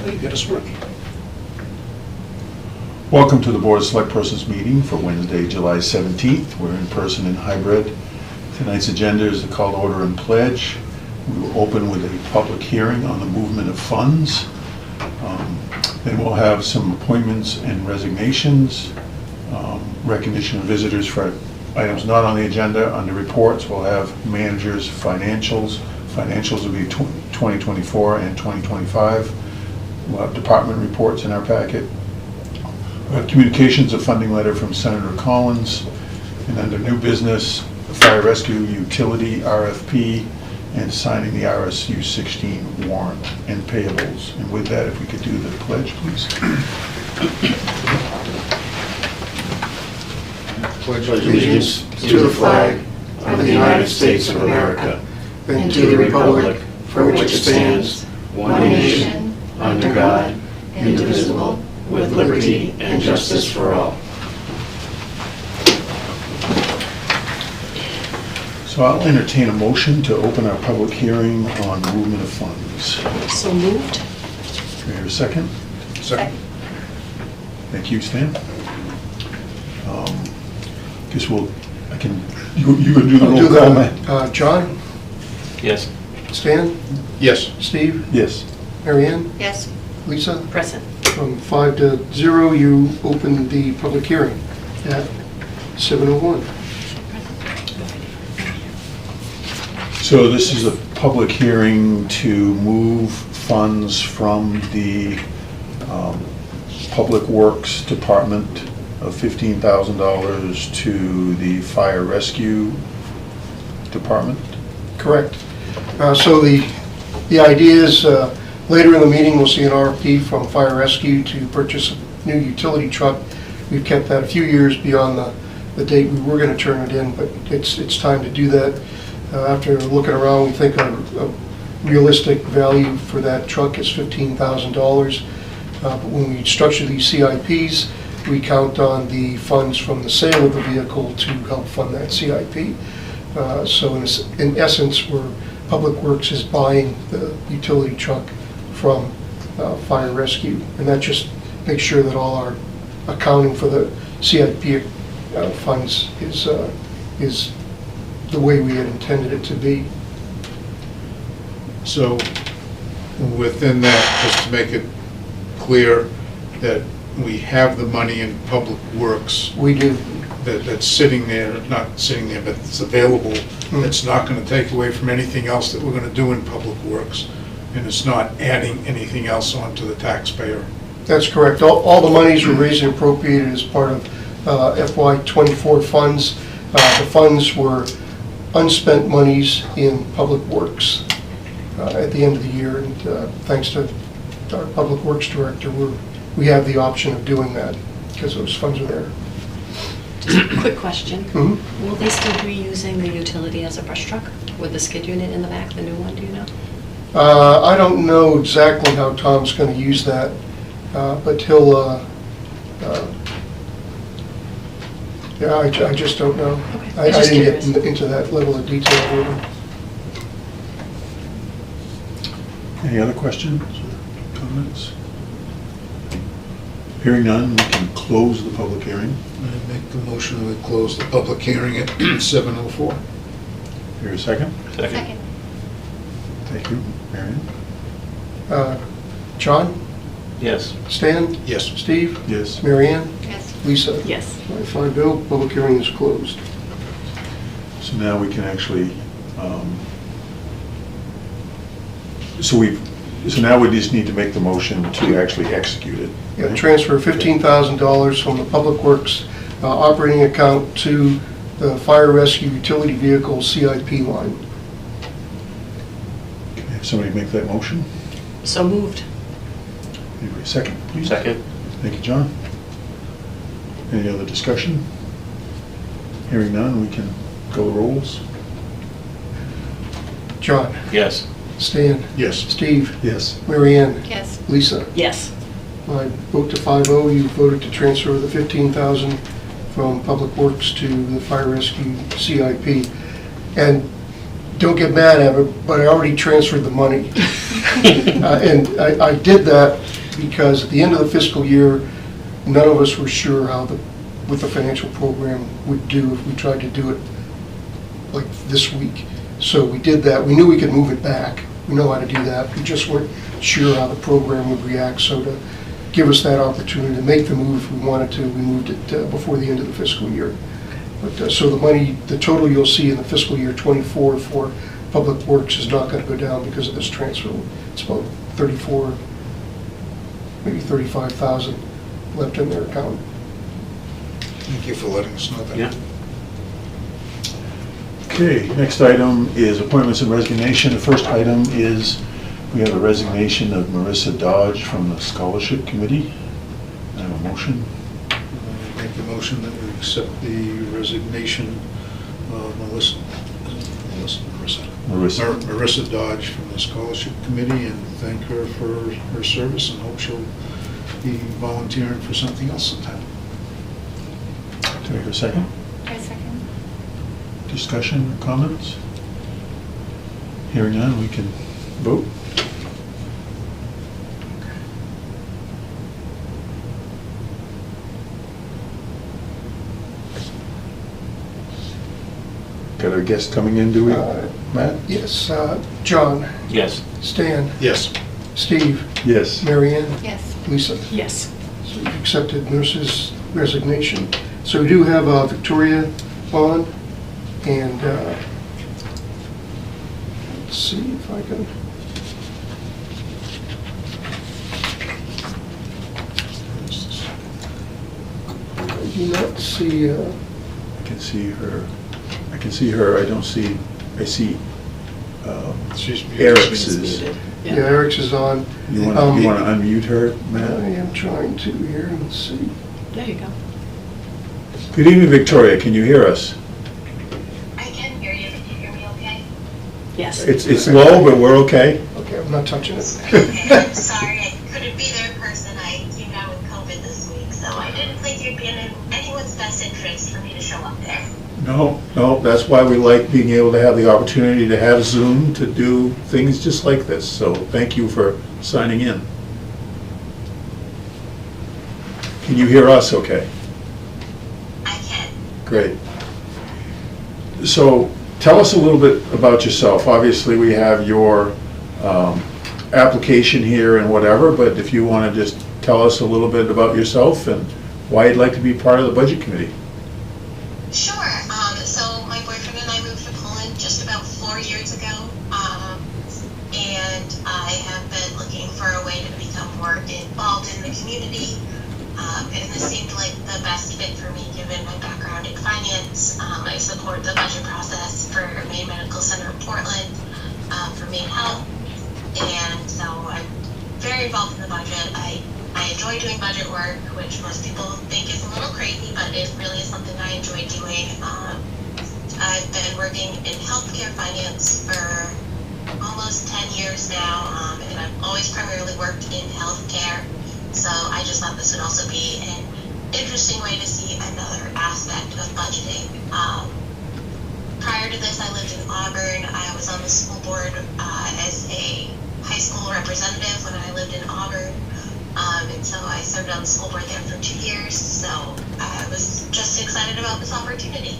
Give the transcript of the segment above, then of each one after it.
You get us ready. Welcome to the Board of Select Persons meeting for Wednesday, July 17th. We're in person and hybrid. Tonight's agenda is the call to order and pledge. We will open with a public hearing on the movement of funds. Then we'll have some appointments and resignations, recognition of visitors for items not on the agenda. Under reports, we'll have managers' financials. Financials will be 2024 and 2025. We'll have department reports in our packet. We'll have communications, a funding letter from Senator Collins. And under new business, the fire rescue utility RFP and signing the RSU 16 warrant and payables. And with that, if we could do the pledge, please. Pledge allegiance to the flag of the United States of America and to the republic for which it stands, one nation, under God, indivisible, with liberty and justice for all. So I'll entertain a motion to open our public hearing on movement of funds. So moved. Can I hear a second? Second. Thank you, Stan. Guess you gonna do the roll call, man? John? Yes. Stan? Yes. Steve? Yes. Marianne? Yes. Lisa? Present. From 5 to 0, you opened the public hearing at 7:01. So this is a public hearing to move funds from the Public Works Department of $15,000 to the Fire Rescue Department? Correct. So the idea is later in the meeting we'll see an RFP from Fire Rescue to purchase a new utility truck. We've kept that a few years beyond the date we were going to turn it in, but it's time to do that. After looking around, we think a realistic value for that truck is $15,000. But when we structure these CIPs, we count on the funds from the sale of the vehicle to help fund that CIP. So in essence, Public Works is buying the utility truck from Fire Rescue, and that just makes sure that all our accounting for the CIP funds is the way we had intended it to be. So within that, just to make it clear that we have the money in Public Works We do. that's sitting there, not sitting there, but it's available. It's not going to take away from anything else that we're going to do in Public Works, and it's not adding anything else onto the taxpayer. That's correct. All the monies were raised and appropriated as part of FY24 funds. The funds were unspent monies in Public Works at the end of the year, and thanks to our Public Works Director, we have the option of doing that because those funds are there. Just a quick question. Mm-hmm. Will they still be using the utility as a brush truck with the skid unit in the back, the new one, do you know? I don't know exactly how Tom's going to use that, but he'll, yeah, I just don't know. Okay. I Just didn't curious. get into that level of detail with him. Any other questions or comments? Hearing none, we can close the public hearing. I make the motion that we close the public hearing at 7:04. Hear a second? Second. Thank you. Marion? John? Yes. Stan? Yes. Steve? Yes. Marianne? Yes. Lisa? Yes. 5-0, public hearing is closed. So now we can actually, so now we just need to make the motion to actually execute it. Yeah, right? transfer $15,000 from the Public Works operating account to the Fire Rescue Utility Vehicle CIP line. Can I have somebody make that motion? So moved. Anybody second, please? Second. Thank you, John. Any other discussion? Hearing none, we can go the rolls. John? Yes. Stan? Yes. Steve? Yes. Marianne? Yes. Lisa? Yes. I vote to 5-0, you voted to transfer the $15,000 from Public Works to the Fire Rescue CIP. And don't get mad at me, but I already transferred the money. And I did that because at the end of the fiscal year, none of us were sure what the financial program would do if we tried to do it like this week. So we did that. We knew we could move it back. We know how to do that. We just weren't sure how the program would react. So to give us that opportunity to make the move if we wanted to, we moved it before the end of the fiscal year. But so the money, the total you'll see in the fiscal year 24 for Public Works is not going to go down because of this transfer. It's about 34, maybe 35,000 left in their account. Thank you for letting us know that. Yeah. Okay, next item is appointments and resignation. The first item is we have a resignation of Marissa Dodge from the Scholarship Committee. I have a motion. I make the motion that we accept the resignation of Marissa Dodge from the Scholarship Committee, and thank her for her service and hope she'll be volunteering for something else sometime. Do I hear a second? I second. Discussion or comments? Hearing none, we can vote. Got our guest coming in, do we, Matt? Yes, John, Yes. Stan, Yes. Steve, Yes. Mary Ann, Yes. Lisa. Yes. So you've accepted nurse's resignation. So we do have Victoria on, and let's see if I can. I do not see, I can see her. I can see her. I don't see, I see She's Eric's She's is. muted. yeah, Eric's is on. You want to unmute her, I Matt? am trying to here, let's see. There you go. Good evening, Victoria. Can you hear us? I can hear you. Can you hear me okay? Yes. It's low, but we're okay. Okay, I'm not touching it. Okay, I'm sorry. I couldn't be there in person. I came down with COVID this week, so I didn't think it'd be in anyone's best interest for me to show up there. No, that's why we like being able to have the opportunity to have Zoom to do things just like this. So thank you for signing in. Can you hear us okay? I can. Great. So tell us a little bit about yourself. Obviously, we have your application here and whatever, but if you want to just tell us a little bit about yourself and why you'd like to be part of the Budget Committee. Sure. So my boyfriend and I moved to Poland just about 4 years ago, and I have been looking for a way to become more involved in the community. And this seemed like the best fit for me given my background in finance. I support the budget process for Maine Medical Center in Portland, for Maine Health, and so I'm very involved in the budget. I enjoy doing budget work, which most people think is a little crazy, but it really is something I enjoy doing. I've been working in healthcare finance for almost 10 years now, and I've always primarily worked in healthcare. So I just thought this would also be an interesting way to see another aspect of budgeting. Prior to this, I lived in Auburn. I was on the school board as a high school representative when I lived in Auburn. And so I served on the school board there for 2 years. So I was just excited about this opportunity.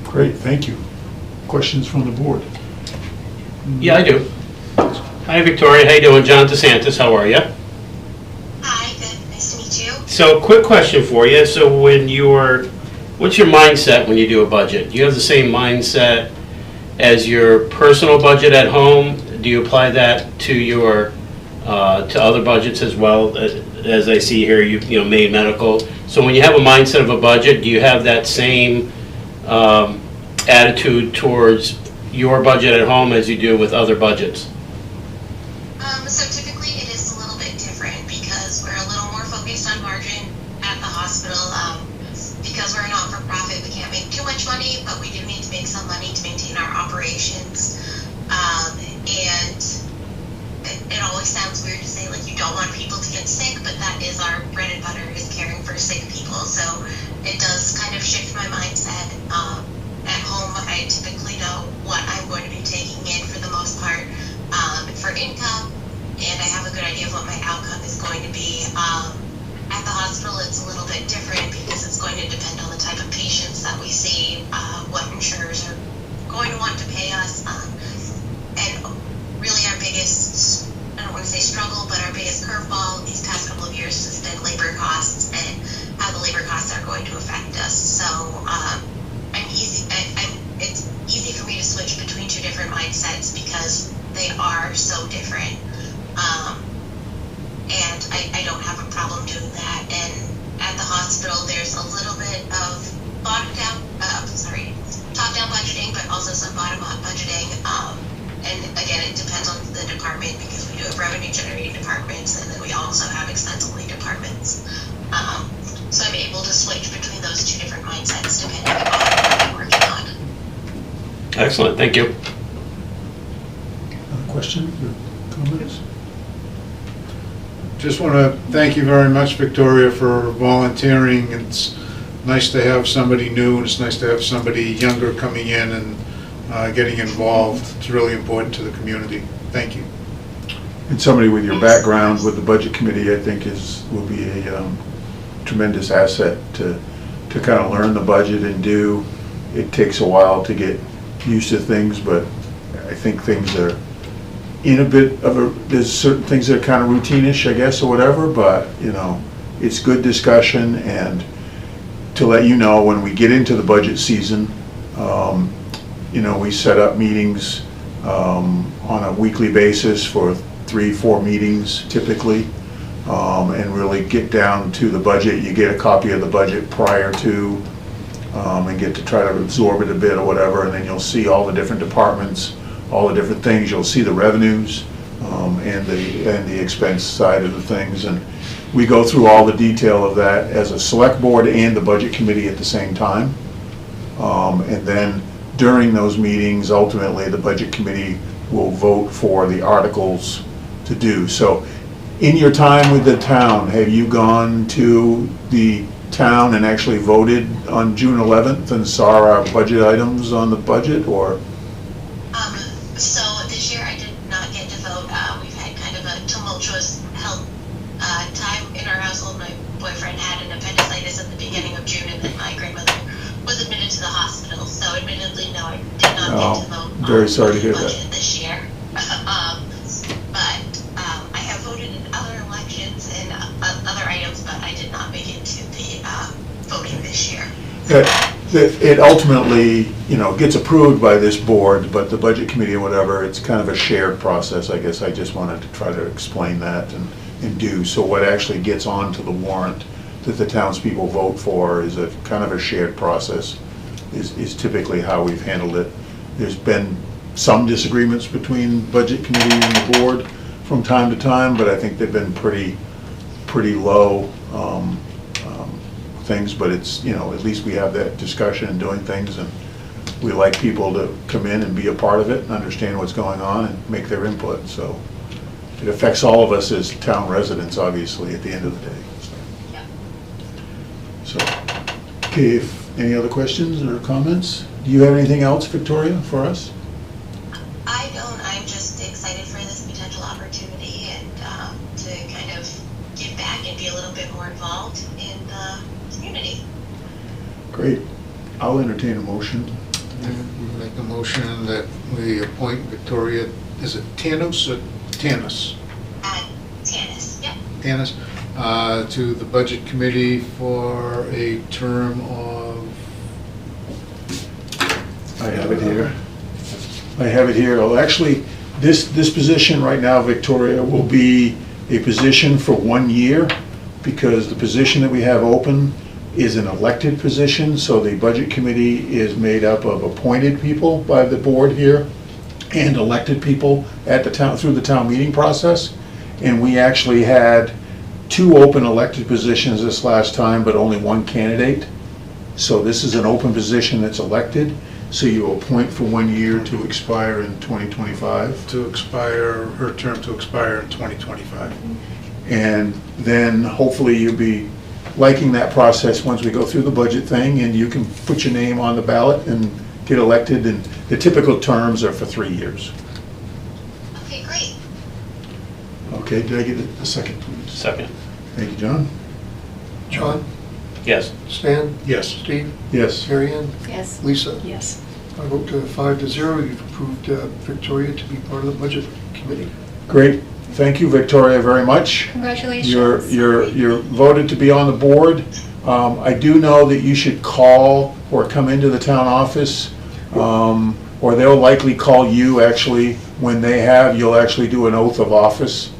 Great, thank you. Questions from the board? Yeah, I do. Hi, Victoria. How you doing? John DeSantis. How are you? Hi, good. Nice to meet you. So, quick question for you. So, what's your mindset when you do a budget? Do you have the same mindset as your personal budget at home? Do you apply that to your to other budgets as well? As I see here, you know, Maine Medical. So, when you have a mindset of a budget, do you have that same attitude towards your budget at home as you do with other budgets? So typically it is a little bit different because we're a little more focused on margin at the hospital. Because we're a not-for-profit, we can't make too much money, but we do need to make some money to maintain our operations. And it always sounds weird to say, like, you don't want people to get sick, but that is our bread and butter, is caring for sick people. So it does kind of shift my mindset. At home, I typically know what I'm going to be taking in for the most part for income, and I have a good idea of what my outcome is going to be. At the hospital, it's a little bit different because it's going to depend on the type of patients that we see, what insurers are going to want to pay us, and really our biggest, I don't want to say struggle, but our biggest curveball these past couple of years has been labor costs and how the labor costs are going to affect us. So it's easy for me to switch between two different mindsets because they are so different. And I don't have a problem doing that. And at the hospital, there's a little bit of top-down budgeting, but also some bottom-up budgeting. And again, it depends on the department because we do have revenue-generating departments, and then we also have expense-only departments. So I'm able to switch between those two different mindsets depending on what I'm working on. Excellent, thank you. Other questions or comments? Just want to thank you very much, Victoria, for volunteering. It's nice to have somebody new, and it's nice to have somebody younger coming in and getting involved. It's really important to the community. Thank you. And somebody with your background with the Budget Committee, I think, will be a tremendous asset to kind of learn the budget and do. It takes a while to get used to things, but I think things are in a bit of there's certain things that are kind of routine-ish, I guess, or whatever, but, you know, it's good discussion. And to let you know, when we get into the budget season, you know, we set up meetings on a weekly basis for 3-4 meetings typically, and really get down to the budget. You get a copy of the budget prior to, and get to try to absorb it a bit or whatever, and then you'll see all the different departments, all the different things. You'll see the revenues and the expense side of the things, and we go through all the detail of that as a select board and the Budget Committee at the same time. And then during those meetings, ultimately, the Budget Committee will vote for the articles to do. So in your time with the town, have you gone to the town and actually voted on June 11th and saw our budget items on the budget, or? So this year I did not get to vote. We've had kind of a tumultuous health time in our household. My boyfriend had an appendicitis at the beginning of June, and then my grandmother was admitted to the hospital. So admittedly, no, I did not get to vote very sorry to hear the budget that. this year. But I have voted in other elections and other items, but I did not make it to the voting this year. It ultimately, you know, gets approved by this board, but the Budget Committee or whatever, it's kind of a shared process, I guess. I just wanted to try to explain that and do. So what actually gets onto the warrant that the townspeople vote for is a kind of a shared process, is typically how we've handled it. There's been some disagreements between Budget Committee and the board from time to time, but I think they've been pretty low things. But it's, you know, at least we have that discussion and doing things, and we like people to come in and be a part of it and understand what's going on and make their input. So it affects all of us as town residents, obviously, at the end of the day. So, okay, if any other questions or comments? Do you have anything else, Victoria, for us? I don't. I'm just excited for this potential opportunity and to kind of give back and be a little bit more involved in the community. Great. I'll entertain a motion. We make a motion that we appoint Victoria, is it Tanos or Tanis? Tanis, yep. Tanis, to the Budget Committee for a term of... I have it here. I have it here. Well, actually, this position right now, Victoria, will be a position for 1 year, because the position that we have open is an elected position. So the Budget Committee is made up of appointed people by the board here and elected people at the town, through the town meeting process. And we actually had 2 open elected positions this last time, but only 1 candidate. So this is an open position that's elected. So you appoint for 1 year to expire in 2025. To expire, her term to expire in 2025. And then hopefully you'll be liking that process once we go through the budget thing, and you can put your name on the ballot and get elected. And the typical terms are for 3 years. Okay, did I get a second, please? Second. Thank you, John. John, Yes. Stan, Yes. Steve, Yes. Mary Ann, Yes. Lisa. Yes. I vote 5-0. You've approved Victoria to be part of the budget committee. Great. Thank you, Victoria, very much. Congratulations. You're voted to be on the board. I do know that you should call or come into the town office, or they'll likely call you actually. When they have, you'll actually do an oath of office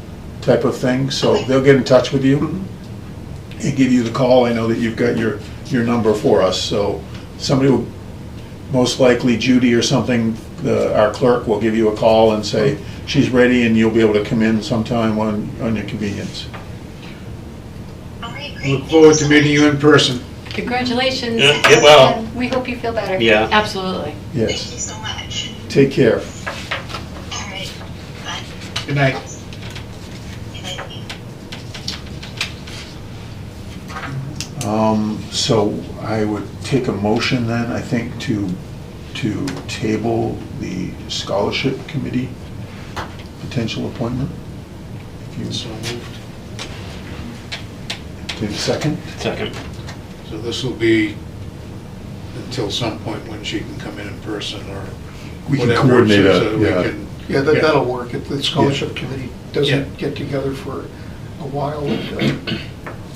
type of thing. So they'll get in touch with you and give you the call. I know that you've got your number for us. So somebody will, most likely Judy or something, our clerk will give you a call and say she's ready, and you'll be able to come in sometime on your convenience. All right, great. Look forward to meeting you in person. Congratulations. Yeah, get well. And we hope you feel better. Yeah. Absolutely. Thank Yes. you so much. Take care. All right, bye. Good night. Good night. So I would take a motion then, I think, to table the scholarship committee potential appointment. If you So moved. take a second. Second. So this will be until some point when she can come in person or We can whatever. coordinate so a- that we yeah. can- Yeah, that'll work. If the scholarship committee Yeah. doesn't get together for a while.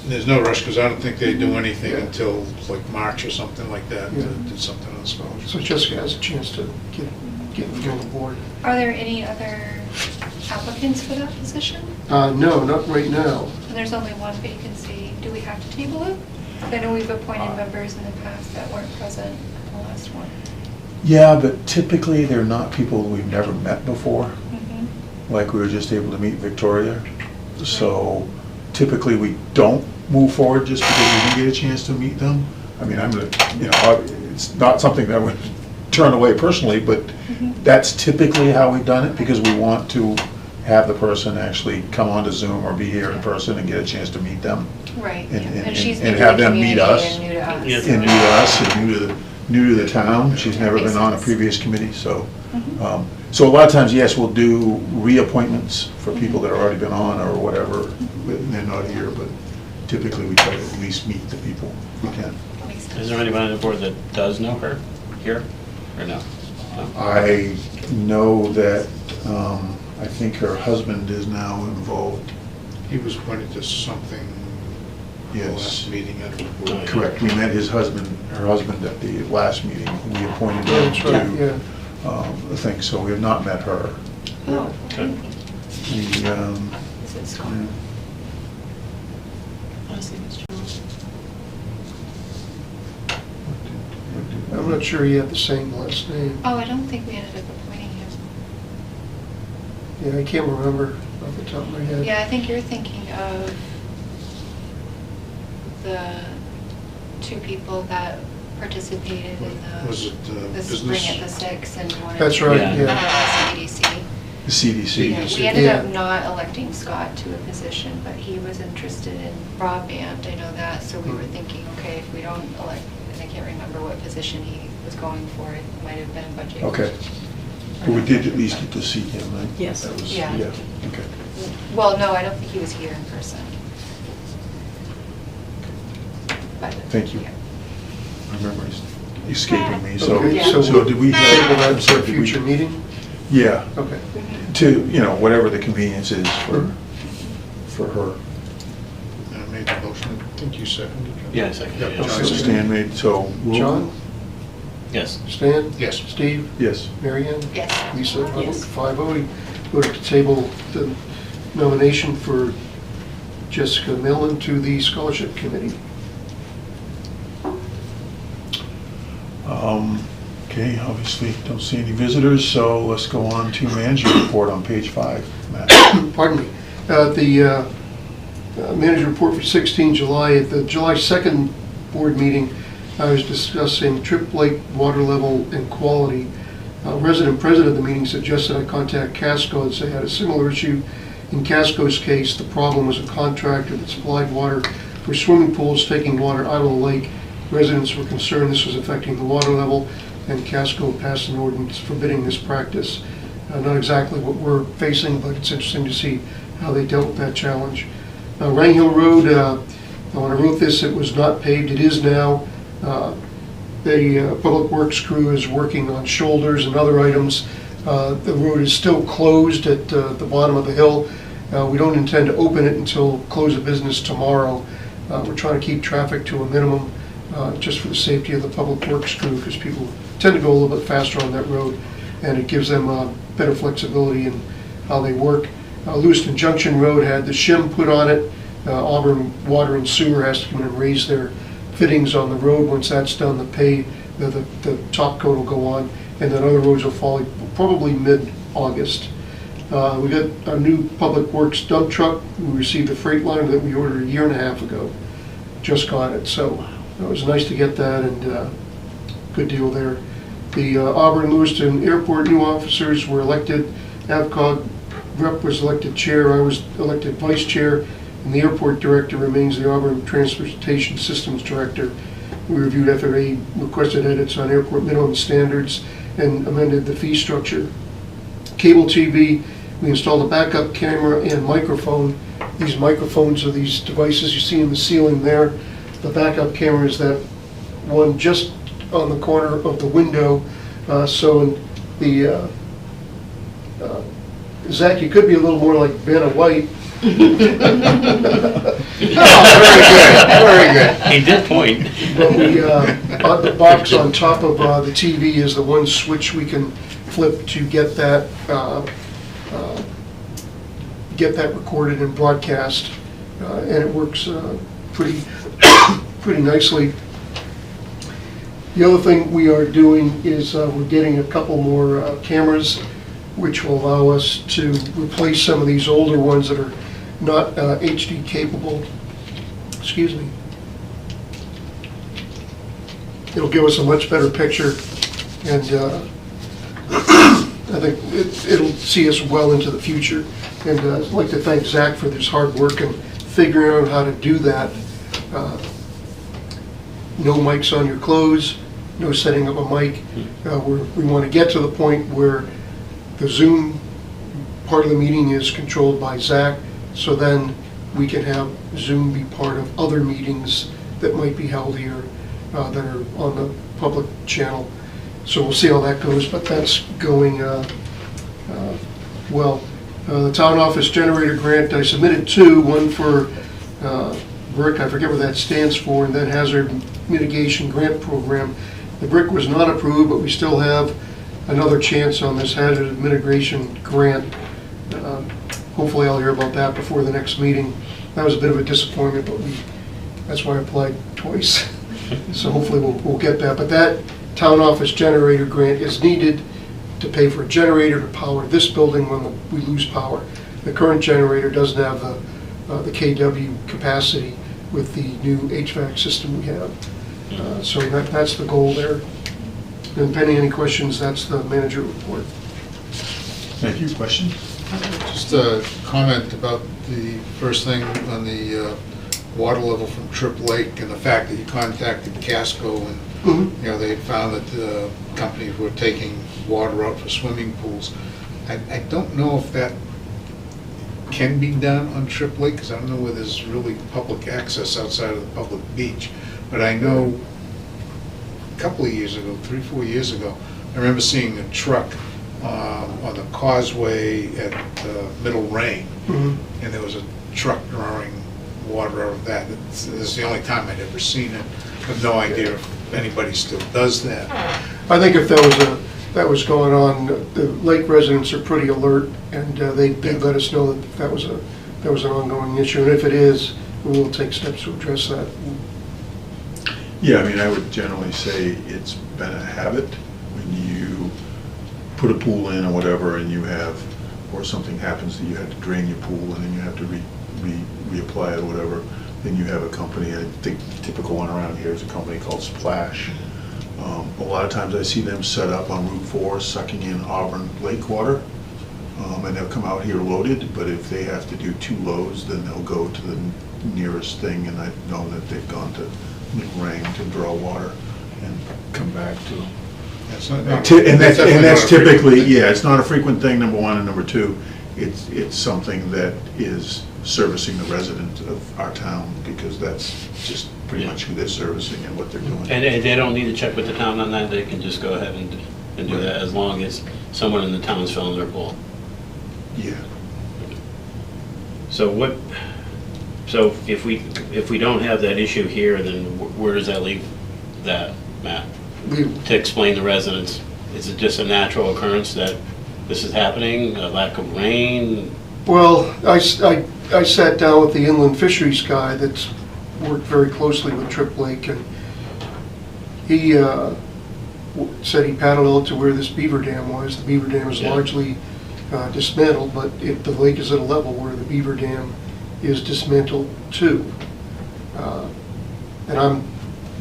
There's no rush, because I don't think they do anything Yeah. until like March or something like that, Yeah. to something on the scholarship. So Jessica has a chance to get on the board. Are there any other applicants for that position? No, not right now. There's only one vacancy. Do we have to table it? I know we've appointed members in the past that weren't present at the last one. Yeah, but typically they're not people we've never met before, Mhm. like we were just able to meet Victoria. So typically we don't move forward just because we didn't get a chance to meet them. I mean, it's not something that I would turn away personally, but that's typically how we've done it, because we want to have the person actually come onto Zoom or be here in person and get a chance to meet them. Right, And- yeah. and- And she's and new to have the them meet community us. and new to us. Yeah. And new to us and new to the town. She's never Makes been on a sense. previous committee, so. Mhm. So a lot of times, yes, we'll do reappointments for people that have already been on or whatever, and they're not here, but typically we try to at least meet the people if we can. Makes sense. Is there anybody on the board that does know her here, or no? No? I know that, I think her husband is now involved. He was pointed to something the Yes. last meeting at the board. Correct, we met her husband at the last meeting. We appointed Yeah, him that's right, to yeah. the thing, so we have not met her. Oh, Okay. We, is it Scott? Last name is Jones. I'm not sure you have the same last name. Oh, I don't think we ended up appointing him. Yeah, I can't remember off the top of my head. Yeah, I think you're thinking of the two people that participated in Was it the spring business? at the Six and wanted That's to right, Yeah. yeah. CDC. The CDC. Yeah, we ended up Yeah. not electing Scott to a position, but he was interested in broadband, I know that, so we were thinking, okay, if we don't elect, and I can't remember what position he was going for, it might have been budget. Okay. But we did at least get to see him, right? Yes. That was, Yeah. okay. Well, no, I don't think he was here in person. But, Thank you. yeah. My memory's escaping me, so, Okay, Yeah. so did we Table have? that for a did we- future meeting? Yeah, Okay. to, whatever the convenience is for her. I made the motion, I think you seconded it. Yeah, second. Yep, yeah. John. So Stan made, so. we'll- John, Yes. Stan? Yes. Steve? Yes. Mary Ann? Yes. Lisa? I vote Yes. 5-0. We voted to table the nomination for Jessica Millen to the scholarship committee. Okay, obviously don't see any visitors, so let's go on to manager report on page 5, Matt. Pardon me. The manager report for 16 July, at the July 2nd board meeting, I was discussing Trip Lake water level and quality. Resident president of the meeting suggested I contact Casco and say I had a similar issue. In Casco's case, the problem was a contractor that supplied water for swimming pools taking water out of the lake. Residents were concerned this was affecting the water level, and Casco passed an ordinance forbidding this practice. Not exactly what we're facing, but it's interesting to see how they dealt with that challenge. Rang Hill Road, when I wrote this, it was not paved, it is now. The Public Works crew is working on shoulders and other items. The road is still closed at the bottom of the hill. We don't intend to open it until close of business tomorrow. We're trying to keep traffic to a minimum, just for the safety of the Public Works crew, because people tend to go a little bit faster on that road, and it gives them better flexibility in how they work. Lewiston Junction Road had the shim put on it. Auburn Water and Sewer has to come in and raise their fittings on the road. Once that's done, the top coat will go on, and then other roads will follow probably mid-August. We got a new Public Works dump truck. We received a Freightliner that we ordered a year and a half ago. Just got it, so it was nice to get that, and good deal there. The Auburn Lewiston Airport new officers were elected. AvCog rep was elected chair. I was elected vice chair, and the airport director remains the Auburn Transportation Systems director. We reviewed FAA requested edits on airport minimum standards and amended the fee structure. Cable TV, we installed a backup camera and microphone. These microphones are these devices you see in the ceiling there. The backup camera is that one just on the corner of the window. So the Zach, you could be a little more like Vanna White. Oh, very good. He did point. But the box on top of the TV is the one switch we can flip to get that recorded and broadcast, and it works pretty nicely. The other thing we are doing is we're getting a couple more cameras, which will allow us to replace some of these older ones that are not HD capable. Excuse me. It'll give us a much better picture, and I think it'll see us well into the future. And I'd like to thank Zach for his hard work and figuring out how to do that. No mics on your clothes, no setting up a mic. We want to get to the point where the Zoom part of the meeting is controlled by Zach, so then we can have Zoom be part of other meetings that might be held here that are on the public channel. So we'll see how that goes, but that's going well. The town office generator grant, I submitted two, one for BRIC, I forget what that stands for, and then Hazard Mitigation Grant Program. The BRIC was not approved, but we still have another chance on this hazard mitigation grant. Hopefully I'll hear about that before the next meeting. That was a bit of a disappointment, but that's why I applied twice. So hopefully we'll get that. But that town office generator grant is needed to pay for a generator to power this building when we lose power. The current generator doesn't have the KW capacity with the new HVAC system we have. So that's the goal there. And pending any questions, that's the manager report. Thank you. Question? Just a comment about the first thing on the water level from Trip Lake and the fact that you contacted Casco and they had found that the companies were taking water out for swimming pools. I don't know if that can be done on Trip Lake, because I don't know where there's really public access outside of the public beach. But I know a couple of years ago, 3-4 years ago, I remember seeing a truck on the causeway at Middle Rain, and there was a truck drawing water out of that. This is the only time I'd ever seen it. I have no idea if anybody still does that. I think if that was going on, the lake residents are pretty alert, and they let us know that was an ongoing issue. And if it is, we will take steps to address that. Yeah, I mean, I would generally say it's been a habit when you put a pool in or whatever, and or something happens that you have to drain your pool and then you have to reapply it or whatever, then you have a company. I think the typical one around here is a company called Splash. A lot of times I see them set up on Route 4 sucking in Auburn Lake water, and they'll come out here loaded, but if they have to do 2 loads, then they'll go to the nearest thing, and I've known that they've gone to Middle Rain to draw water and come back to. That's not, And that's typically, yeah, it's not a frequent thing, number one, and number two, it's something that is servicing the residents of our town, because that's just pretty much who they're servicing and what they're doing. And they don't need to check with the town on that, they can just go ahead and do that as long as someone in the town is filling their pool. Yeah. So if we don't have that issue here, then where does that leave that, Matt? To explain the residents, is it just a natural occurrence that this is happening, a lack of rain? Well, I sat down with the inland fisheries guy that's worked very closely with Trip Lake, and he said he paddled out to where this beaver dam was. The beaver dam is largely dismantled, but the lake is at a level where the beaver dam is dismantled too. And I'm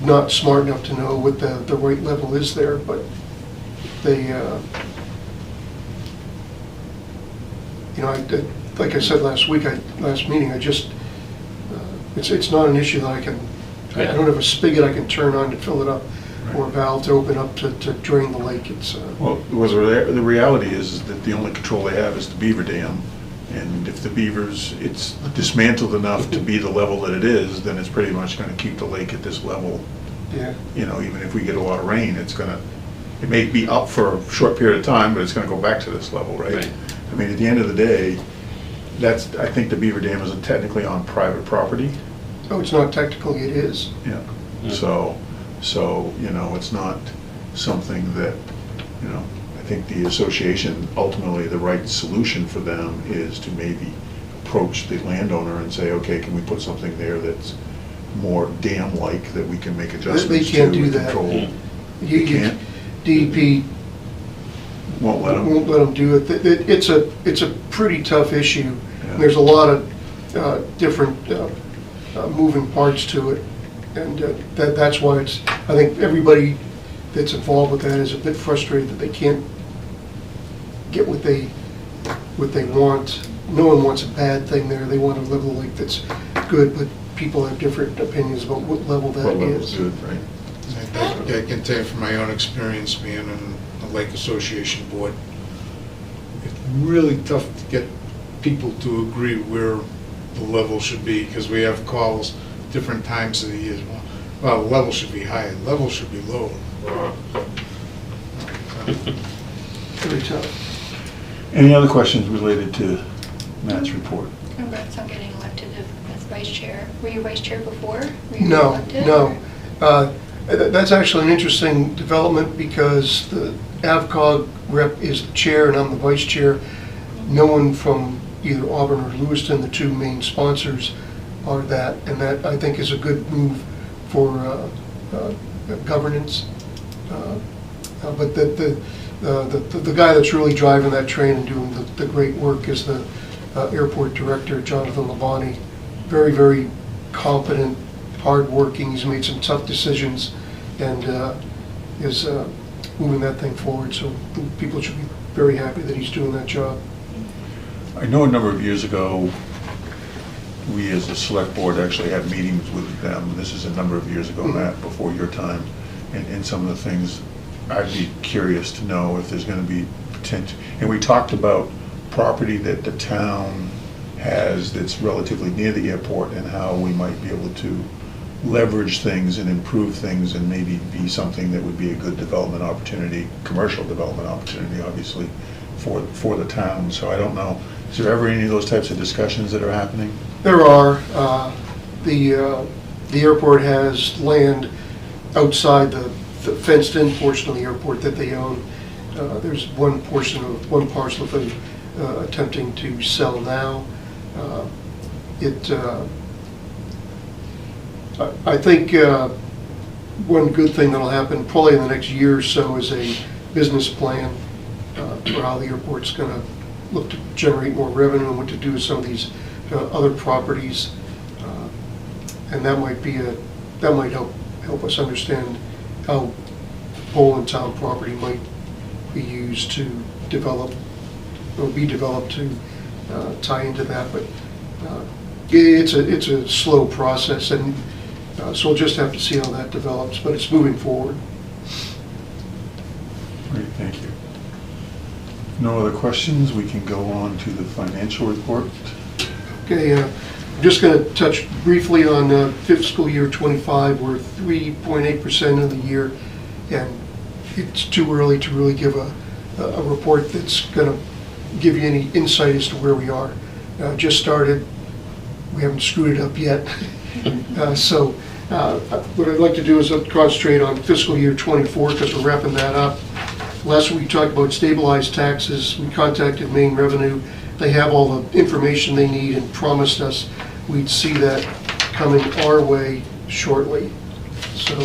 not smart enough to know what the right level is there, but they, like I said last meeting, it's not an issue that I can, I don't have a spigot I can turn on to fill it up, or a valve to open up to drain the lake. Well, the reality is that the only control they have is the beaver dam, and if the beavers, it's dismantled enough to be the level that it is, then it's pretty much going to keep the lake at this level. Yeah. Even if we get a lot of rain, it may be up for a short period of time, but it's going to go back to this level, right? I mean, at the end of the day, I think the beaver dam isn't technically on private property. Oh, it's not technically, it is. Yeah. So, it's not something that, I think the association, ultimately, the right solution for them is to maybe approach the landowner and say, okay, can we put something there that's more dam-like, that we can make adjustments to? They can't do that. Control. You can't? DEP won't let them do it. It's a pretty tough issue. Yeah. There's a lot of different moving parts to it, and that's why I think everybody that's involved with that is a bit frustrated that they can't get what they want. No one wants a bad thing there. They want a level of lake that's good, but people have different opinions about what level that what level's is. good, right? I can tell you from my own experience being on the Lake Association board, it's really tough to get people to agree where the level should be, because we have calls different times of the year. Well, the level should be higher, the level should be lower. Very tough. Any other questions related to Matt's report? Congrats on getting elected as vice chair. Were you vice chair before? Were you No, elected, no. or- That's actually an interesting development, because the AvCog rep is the chair and I'm the vice chair. No one from either Auburn or Lewiston, the two main sponsors, are that, and that I think is a good move for governance. But the guy that's really driving that train and doing the great work is the airport director, Jonathan Labonte. Very, very competent, hardworking. He's made some tough decisions and is moving that thing forward. So people should be very happy that he's doing that job. I know a number of years ago, we as a select board actually had meetings with them. This is a number of years ago, Matt, before your time. And some of the things, I'd be curious to know if there's going to be potential. And we talked about property that the town has that's relatively near the airport, and how we might be able to leverage things and improve things, and maybe be something that would be a good development opportunity, commercial development opportunity, obviously, for the town. So I don't know, is there ever any of those types of discussions that are happening? There are. The airport has land outside the fenced-in portion of the airport that they own. There's one parcel that they're attempting to sell now. I think one good thing that'll happen probably in the next year or so is a business plan for how the airport's going to look to generate more revenue and what to do with some of these other properties, and that might help us understand how Poland town property might be used to develop, or be developed to tie into that. But it's a slow process, and so we'll just have to see how that develops. But it's moving forward. Great, thank you. No other questions, we can go on to the financial report. Okay, I'm just going to touch briefly on fiscal year '25. We're 3.8% of the year, and it's too early to really give a report that's going to give you any insight as to where we are. Just started, we haven't screwed it up yet. So what I'd like to do is concentrate on fiscal year '24 because we're wrapping that up. Last week we talked about stabilized taxes. We contacted Maine Revenue. They have all the information they need and promised us we'd see that coming our way shortly. So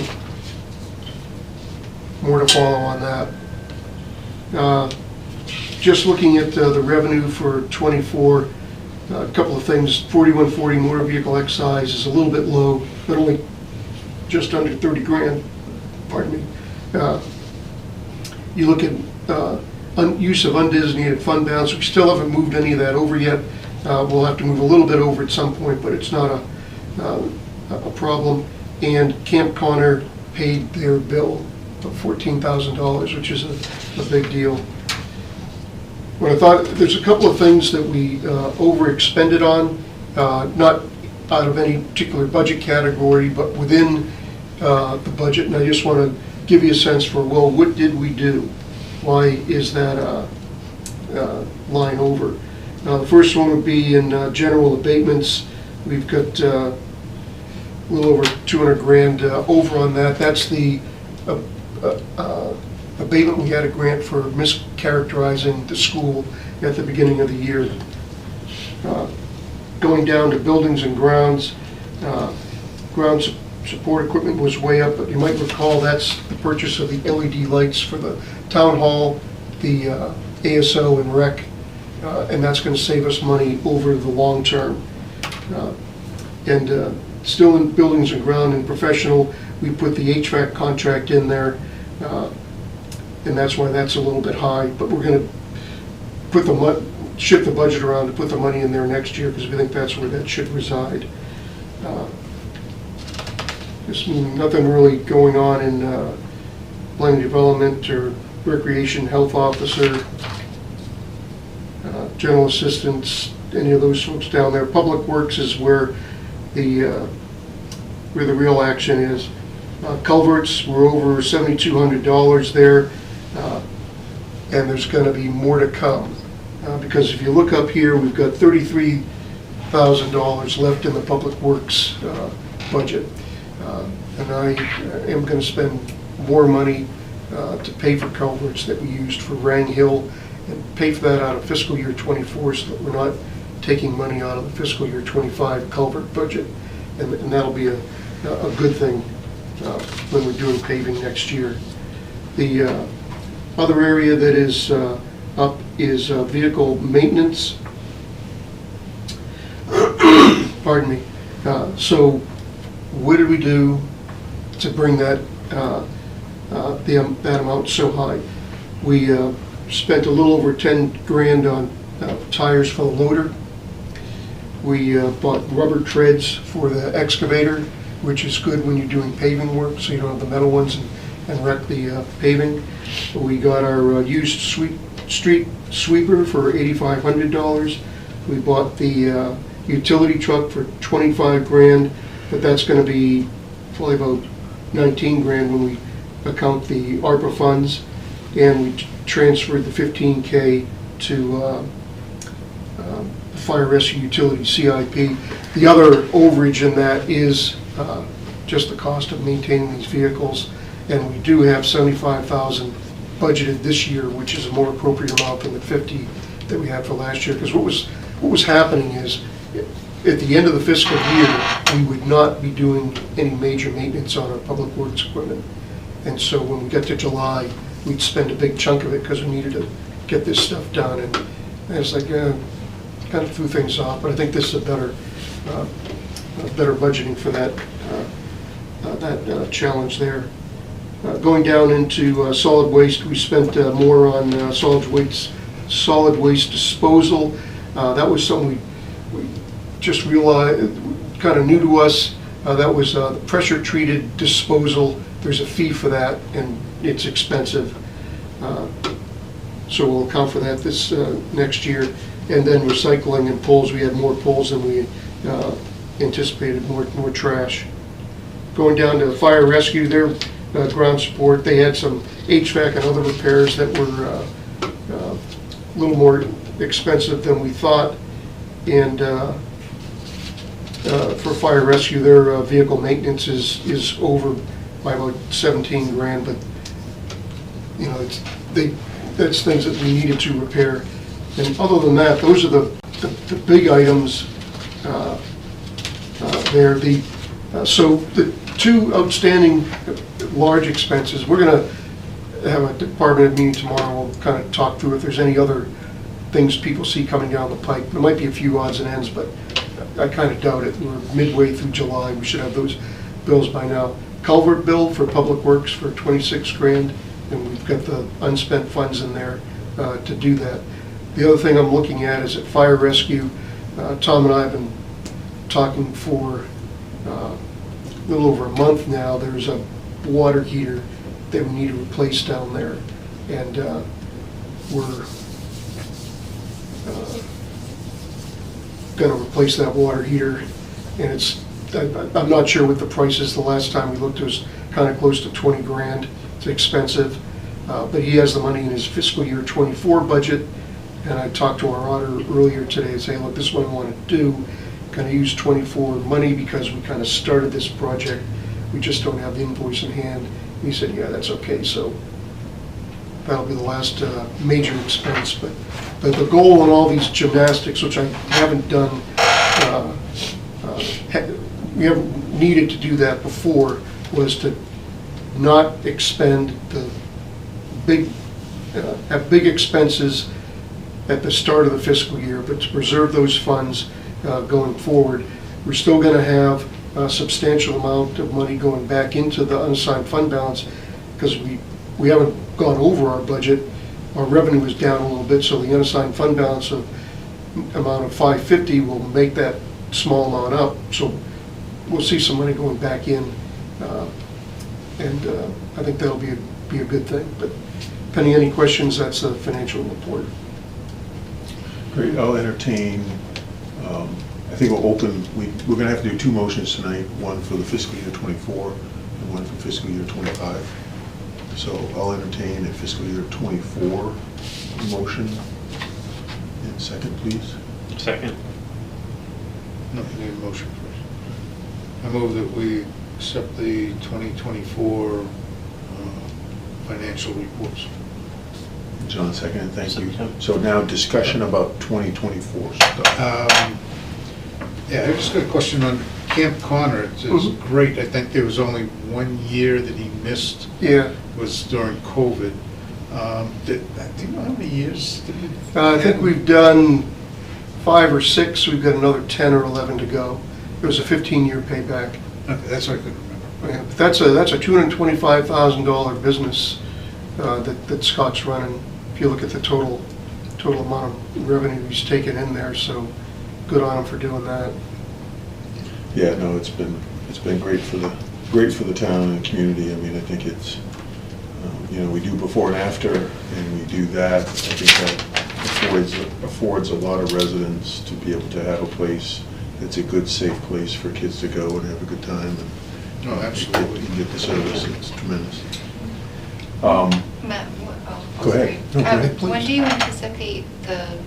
more to follow on that. Just looking at the revenue for '24, a couple of things. 4140 motor vehicle excise is a little bit low, but only just under 30 grand, pardon me. You look at use of undesignated fund balance, we still haven't moved any of that over yet. We'll have to move a little bit over at some point, but it's not a problem. And Camp Connor paid their bill of $14,000, which is a big deal. What I thought, there's a couple of things that we overexpended on, not out of any particular budget category, but within the budget, and I just want to give you a sense for, well, what did we do? Why is that line over? The first one would be in general abatements. We've got a little over 200 grand over on that. That's the abatement. We had a grant for mischaracterizing the school at the beginning of the year. Going down to buildings and grounds, ground support equipment was way up, but you might recall that's the purchase of the LED lights for the town hall, the ASO and rec, and that's going to save us money over the long term. And still in buildings and ground and professional, we put the HVAC contract in there, and that's why that's a little bit high, but we're going to shift the budget around to put the money in there next year because we think that's where that should reside. Just nothing really going on in planning development or recreation, health officer, general assistants, any of those folks down there. Public works is where the real action is. Culverts, we're over $7,200 there, and there's going to be more to come. Because if you look up here, we've got $33,000 left in the public works budget. And I am going to spend more money to pay for culverts that we used for Rang Hill and pay for that out of fiscal year '24 so that we're not taking money out of the fiscal year '25 culvert budget. And that'll be a good thing when we're doing paving next year. The other area that is up is vehicle maintenance. Pardon me. So what did we do to bring that that amount so high? We spent a little over 10 grand on tires for the loader. We bought rubber treads for the excavator, which is good when you're doing paving work, so you don't have the metal ones and wreck the paving. We got our used street sweeper for $8,500. We bought the utility truck for 25 grand, but that's going to be probably about 19 grand when we account the ARPA funds, and we transferred the 15K to fire rescue utility CIP. The other overage in that is just the cost of maintaining these vehicles, and we do have $75,000 budgeted this year, which is a more appropriate amount than the 50 that we had for last year. Because what was happening is, at the end of the fiscal year, we would not be doing any major maintenance on our public works equipment. And so when we get to July, we'd spend a big chunk of it because we needed to get this stuff done. And it's like, kind of threw things off, but I think this is a better budgeting for that challenge there. Going down into solid waste, we spent more on solid waste disposal. That was something we just realized, kind of new to us. That was pressure-treated disposal. There's a fee for that, and it's expensive. So we'll account for that this next year. And then recycling and poles, we had more poles than we anticipated, more trash. Going down to fire rescue, their ground support, they had some HVAC and other repairs that were a little more expensive than we thought. And for fire rescue, their vehicle maintenance is over by about 17 grand, but you know, that's things that we needed to repair. And other than that, those are the big items there. So the two outstanding large expenses, we're going to have a department head meeting tomorrow. We'll kind of talk through if there's any other things people see coming down the pike. There might be a few odds and ends, but I kind of doubt it. We're midway through July. We should have those bills by now. Culvert bill for Public Works for 26 grand, and we've got the unspent funds in there to do that. The other thing I'm looking at is at fire rescue. Tom and I have been talking for a little over a month now. There's a water heater that we need to replace down there, and we're going to replace that water heater. And I'm not sure what the price is. The last time we looked, it was kind of close to 20 grand. It's expensive, but he has the money in his fiscal year 24 budget. And I talked to our auditor earlier today and saying, look, this is what I want to do. Kind of use 24 money because we kind of started this project. We just don't have the invoice in hand. And he said, yeah, that's okay. So that'll be the last major expense. But the goal in all these gymnastics, which I haven't done, we haven't needed to do that before, was to not expend the have big expenses at the start of the fiscal year, but to preserve those funds going forward. We're still going to have a substantial amount of money going back into the unassigned fund balance because we haven't gone over our budget. Our revenue is down a little bit, so the unassigned fund balance of amount of 550 will make that small amount up. So we'll see some money going back in, and I think that'll be a good thing. But Penny, any questions? That's the financial report. Great, I'll entertain, I think we'll open, we're going to have to do two motions tonight, one for the fiscal year 24 and one for fiscal year 25. So I'll entertain a fiscal year 24 motion. And second, please. Second. No, you need a motion first. I move that we accept the 2024 financial reports. John, second, thank you. So now discussion about 2024 stuff. Yeah, I just got a question on Camp Connor. It's great. I think there was only 1 year that he missed. Yeah. Was during COVID. Do you know how many years did he? I think we've done 5 or 6. We've got another 10 or 11 to go. It was a 15-year payback. Okay, that's what I couldn't remember. Yeah, but that's a $225,000 business that Scott's running. If you look at the total amount of revenue he's taken in there, so good on him for doing that. Yeah, no, it's been great for the town and the community. I mean, I think it's we do before and after, and we do that. I think that affords a lot of residents to be able to have a place that's a good, safe place for kids to go and have a good time. And, no, absolutely. You get the service. It's tremendous. Matt, go ahead. No, go ahead, please. When do you anticipate the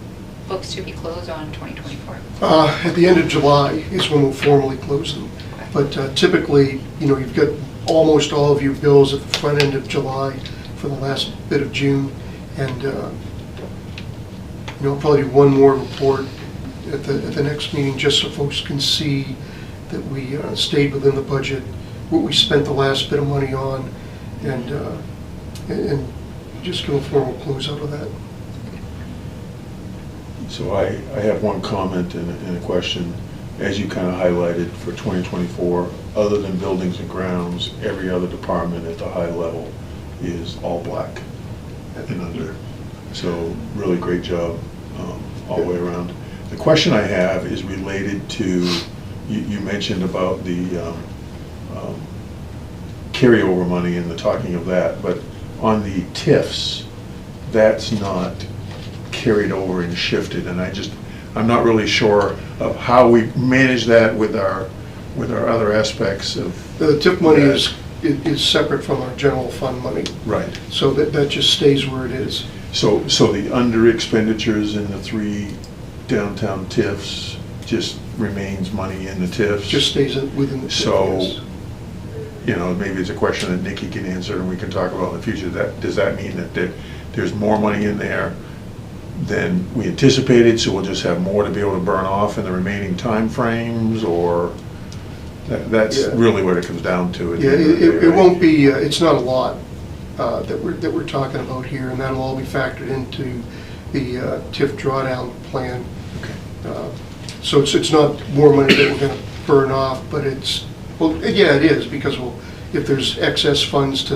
books to be closed on 2024? At the end of July is when we'll formally close them. But typically, you've got almost all of your bills at the front end of July for the last bit of June. And probably do one more report at the next meeting just so folks can see that we stayed within the budget, what we spent the last bit of money on, and just go formal close out of that. So I have one comment and a question. As you kind of highlighted for 2024, other than buildings and grounds, every other department at the high level is all black and under. So really great job all the way around. The question I have is related to, you mentioned about the carryover money and the talking of that, but on the TIFs, that's not carried over and shifted, and I'm not really sure of how we manage that with our other aspects of. The TIF money that. is separate from our general fund money, Right. so that just stays where it is. So the under expenditures in the 3 downtown TIFs just remains money in the TIFs? Just stays within the TIF, So, yes. you know, maybe it's a question that Nikki can answer and we can talk about in the future. Does that mean that there's more money in there than we anticipated, so we'll just have more to be able to burn off in the remaining timeframes, or that's Yeah. really what it comes down to? at the Yeah, end of the day, it right? won't be, it's not a lot that we're talking about here, and that'll all be factored into the TIF drawdown plan. Okay. So it's not more money that we're gonna burn off, but well, yeah, it is, because if there's excess funds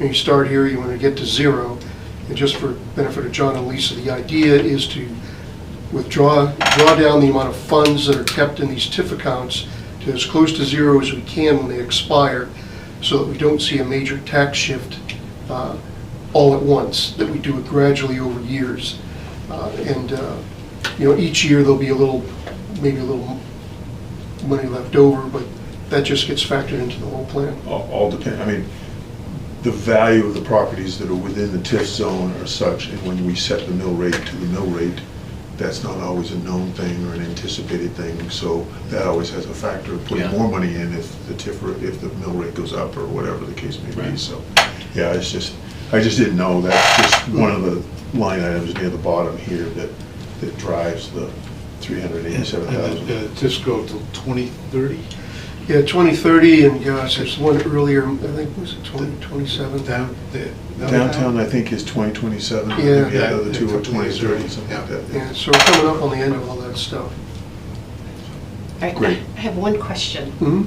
you start here, you wanna get to 0, and just for benefit of John and Lisa, the idea is to draw down the amount of funds that are kept in these TIF accounts to as close to 0 as we can when they expire, so that we don't see a major tax shift all at once, that we do it gradually over years. Each year there'll be maybe a little money left over, but that just gets factored into the whole plan. All depend, I mean, the value of the properties that are within the TIF zone are such, and when we set the mill rate to the mill rate, that's not always a known thing or an anticipated thing, so that always has a factor of putting Yeah. more money in if the mill rate goes up or whatever the case may be, Right. so. Yeah, I just didn't know, that's just one of the line items near the bottom here that drives the $387,000. And TIFs go till 2030? Yeah, 2030, and gosh, there's one earlier, I think, was it 2027? Downtown, I think, is 2027, and Yeah. the other two are Yeah, 2030, something like that. Yeah, so we're coming up on the end of all that stuff. All right, Great. I have one question. Mhm.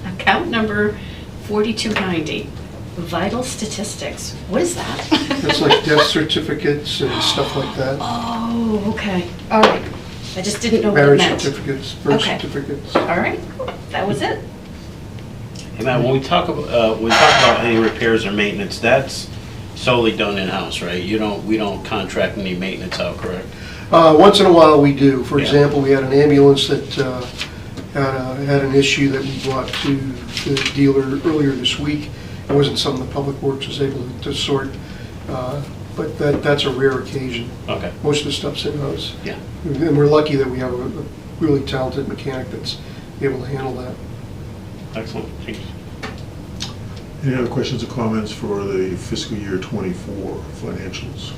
Account number 4290, vital statistics. What is that? It's like death certificates and stuff like that, Oh, okay. All right. I just didn't know what it marriage meant. certificates, birth Okay. certificates. All right, that was it. And Matt, when we talk about any repairs or maintenance, that's solely done in-house, right? We don't contract any maintenance out, correct? Once in a while, we do. For Yeah. example, we had an ambulance that had an issue that we brought to the dealer earlier this week. It wasn't something the Public Works was able to sort, but that's a rare occasion. Okay, Most of the stuff's in-house. yeah. And we're lucky that we have a really talented mechanic that's able to handle that. Excellent, thanks. Any other questions or comments for the fiscal year '24 financials?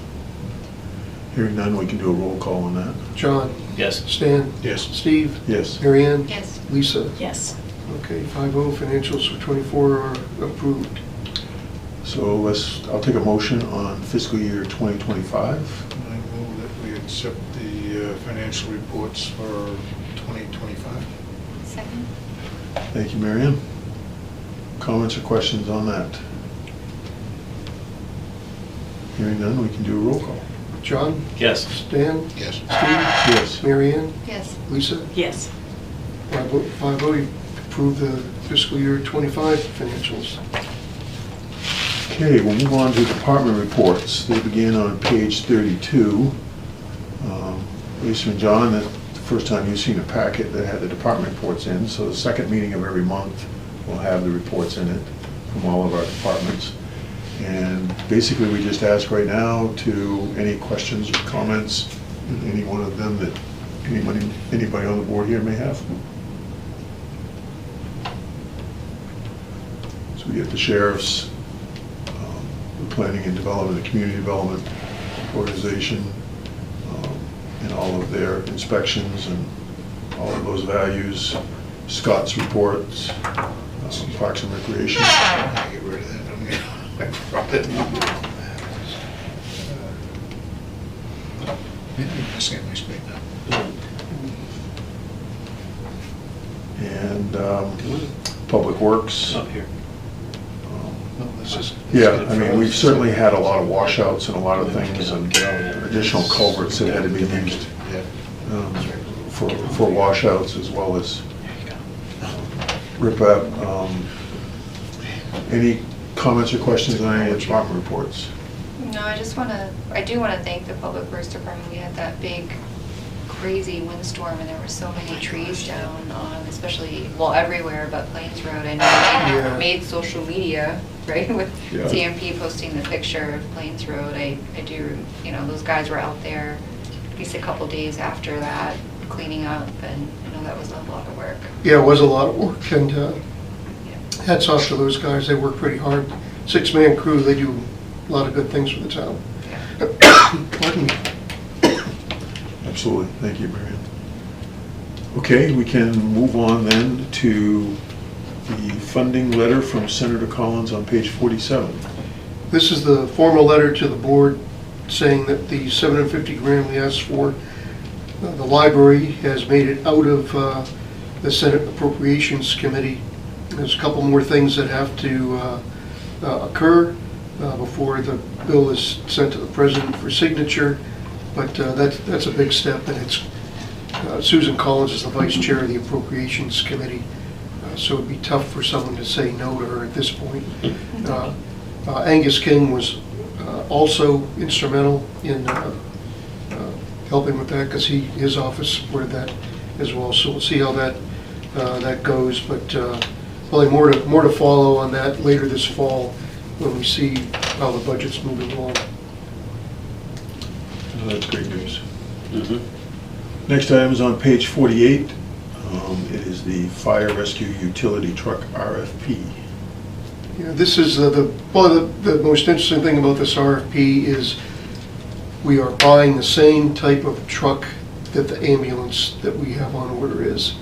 Hearing none, we can do a roll call on that. John, Yes. Stan, Yes. Steve, Yes. Mary Ann, Yes. Lisa. Yes. Okay, 5-0, financials for '24 are approved. So I'll take a motion on fiscal year 2025. I move that we accept the financial reports for 2025. Second? Thank you, Mary Ann. Comments or questions on that? Hearing none, we can do a roll call. John, Yes. Stan, Yes. Steve, Yes. Mary Ann, Yes. Lisa. Yes. 5-0, you approve the fiscal year '25 financials. Okay, we'll move on to department reports. They begin on page 32. Lisa and John, that's the first time you've seen a packet that had the department reports in, so the second meeting of every month will have the reports in it from all of our departments. And basically, we just ask right now to any questions or comments, any one of them that anybody on the board here may have. So we get the sheriff's, the planning and development, the community development organization, and all of their inspections and all of those values, Scott's reports, Parks and Recreation. I'll get rid of that. I brought it. Maybe I can't my speak now. And Public Works. Up here. No, this is. Yeah, I mean, we've certainly had a lot of washouts and a lot of things, and additional culverts that had to be used for washouts, as well as rip up. Any comments or questions on any of the department reports? No, I do want to thank the Public Works Department. We had that big, crazy windstorm, and there were so many trees down on, especially, well, everywhere but Plains Road. I know Yeah. made social media, right, with Yeah. TMP posting the picture of Plains Road. I do, those guys were out there at least a couple days after that, cleaning up, and I know that was a lot of work. Yeah, it was a lot of work, and hats off to those guys. They work pretty hard. 6-man crew, they do a lot of good things for the town. Pardon me. Absolutely, thank you, Marion. Okay, we can move on then to the funding letter from Senator Collins on page 47. This is the formal letter to the board saying that the $750,000 we asked for, the library has made it out of the Senate Appropriations Committee. There's a couple more things that have to occur before the bill is sent to the president for signature, but that's a big step, and it's Susan Collins is the vice chair of the Appropriations Committee, so it'd be tough for someone to say no to her at this point. Angus King was also instrumental in helping with that, because his office supported that as well. So we'll see how that goes, but probably more to follow on that later this fall when we see how the budget's moving along. Oh, that's great news. Mhm. Next item is on page 48. It is the fire rescue utility truck RFP. Yeah, this is the most interesting thing about this RFP is we are buying the same type of truck that the ambulance that we have on order is,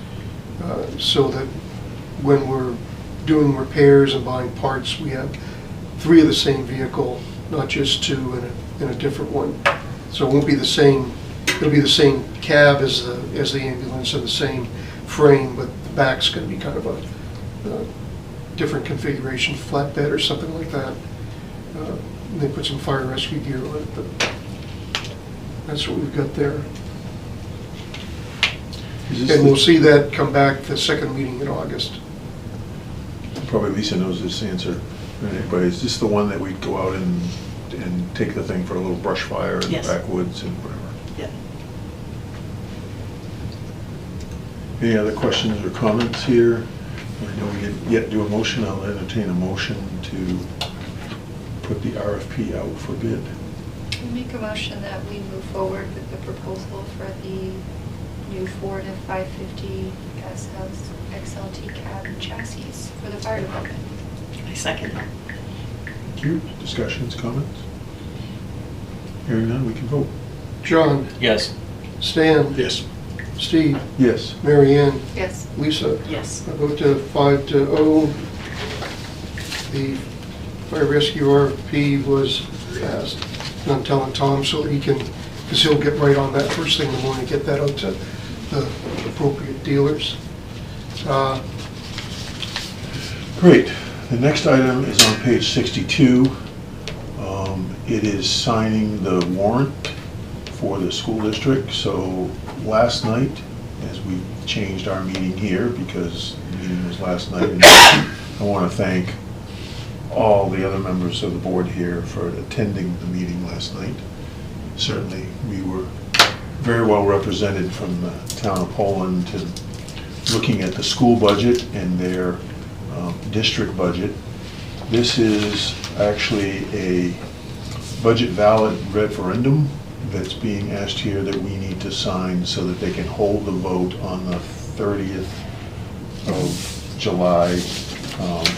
so that when we're doing repairs and buying parts, we have 3 of the same vehicle, not just 2 in a different one. So it won't be the same. It'll be the same cab as the ambulance and the same frame, but the back's going to be kind of a different configuration, flatbed or something like that. And they put some fire rescue gear on it, but that's what we've got there. And we'll see that come back the second meeting in August. Probably Lisa knows this answer, but is this the one that we'd go out and take the thing for a little brush fire in Yes. the backwoods and whatever? Yeah. Any other questions or comments here? I know we didn't yet do a motion. I'll entertain a motion to put the RFP out for bid. I make a motion that we move forward with the proposal for the new Ford F-550 XLT cab and chassis for the fire department. I second. Thank you. Discussions, comments? Hearing none, we can vote. John, Yes. Stan, Yes. Steve, Yes. Mary Ann, Yes. Lisa. Yes. I vote to 5-0. The fire rescue RFP was passed. And I'm telling Tom so that he can, because he'll get right on that first thing in the morning, get that out to the appropriate dealers. Great. The next item is on page 62. It is signing the warrant for the school district. So last night, as we changed our meeting here, because the meeting was last night, and I want to thank all the other members of the board here for attending the meeting last night. Certainly, we were very well represented from the town of Poland to looking at the school budget and their district budget. This is actually a budget ballot referendum that's being asked here that we need to sign so that they can hold the vote on the 30th of July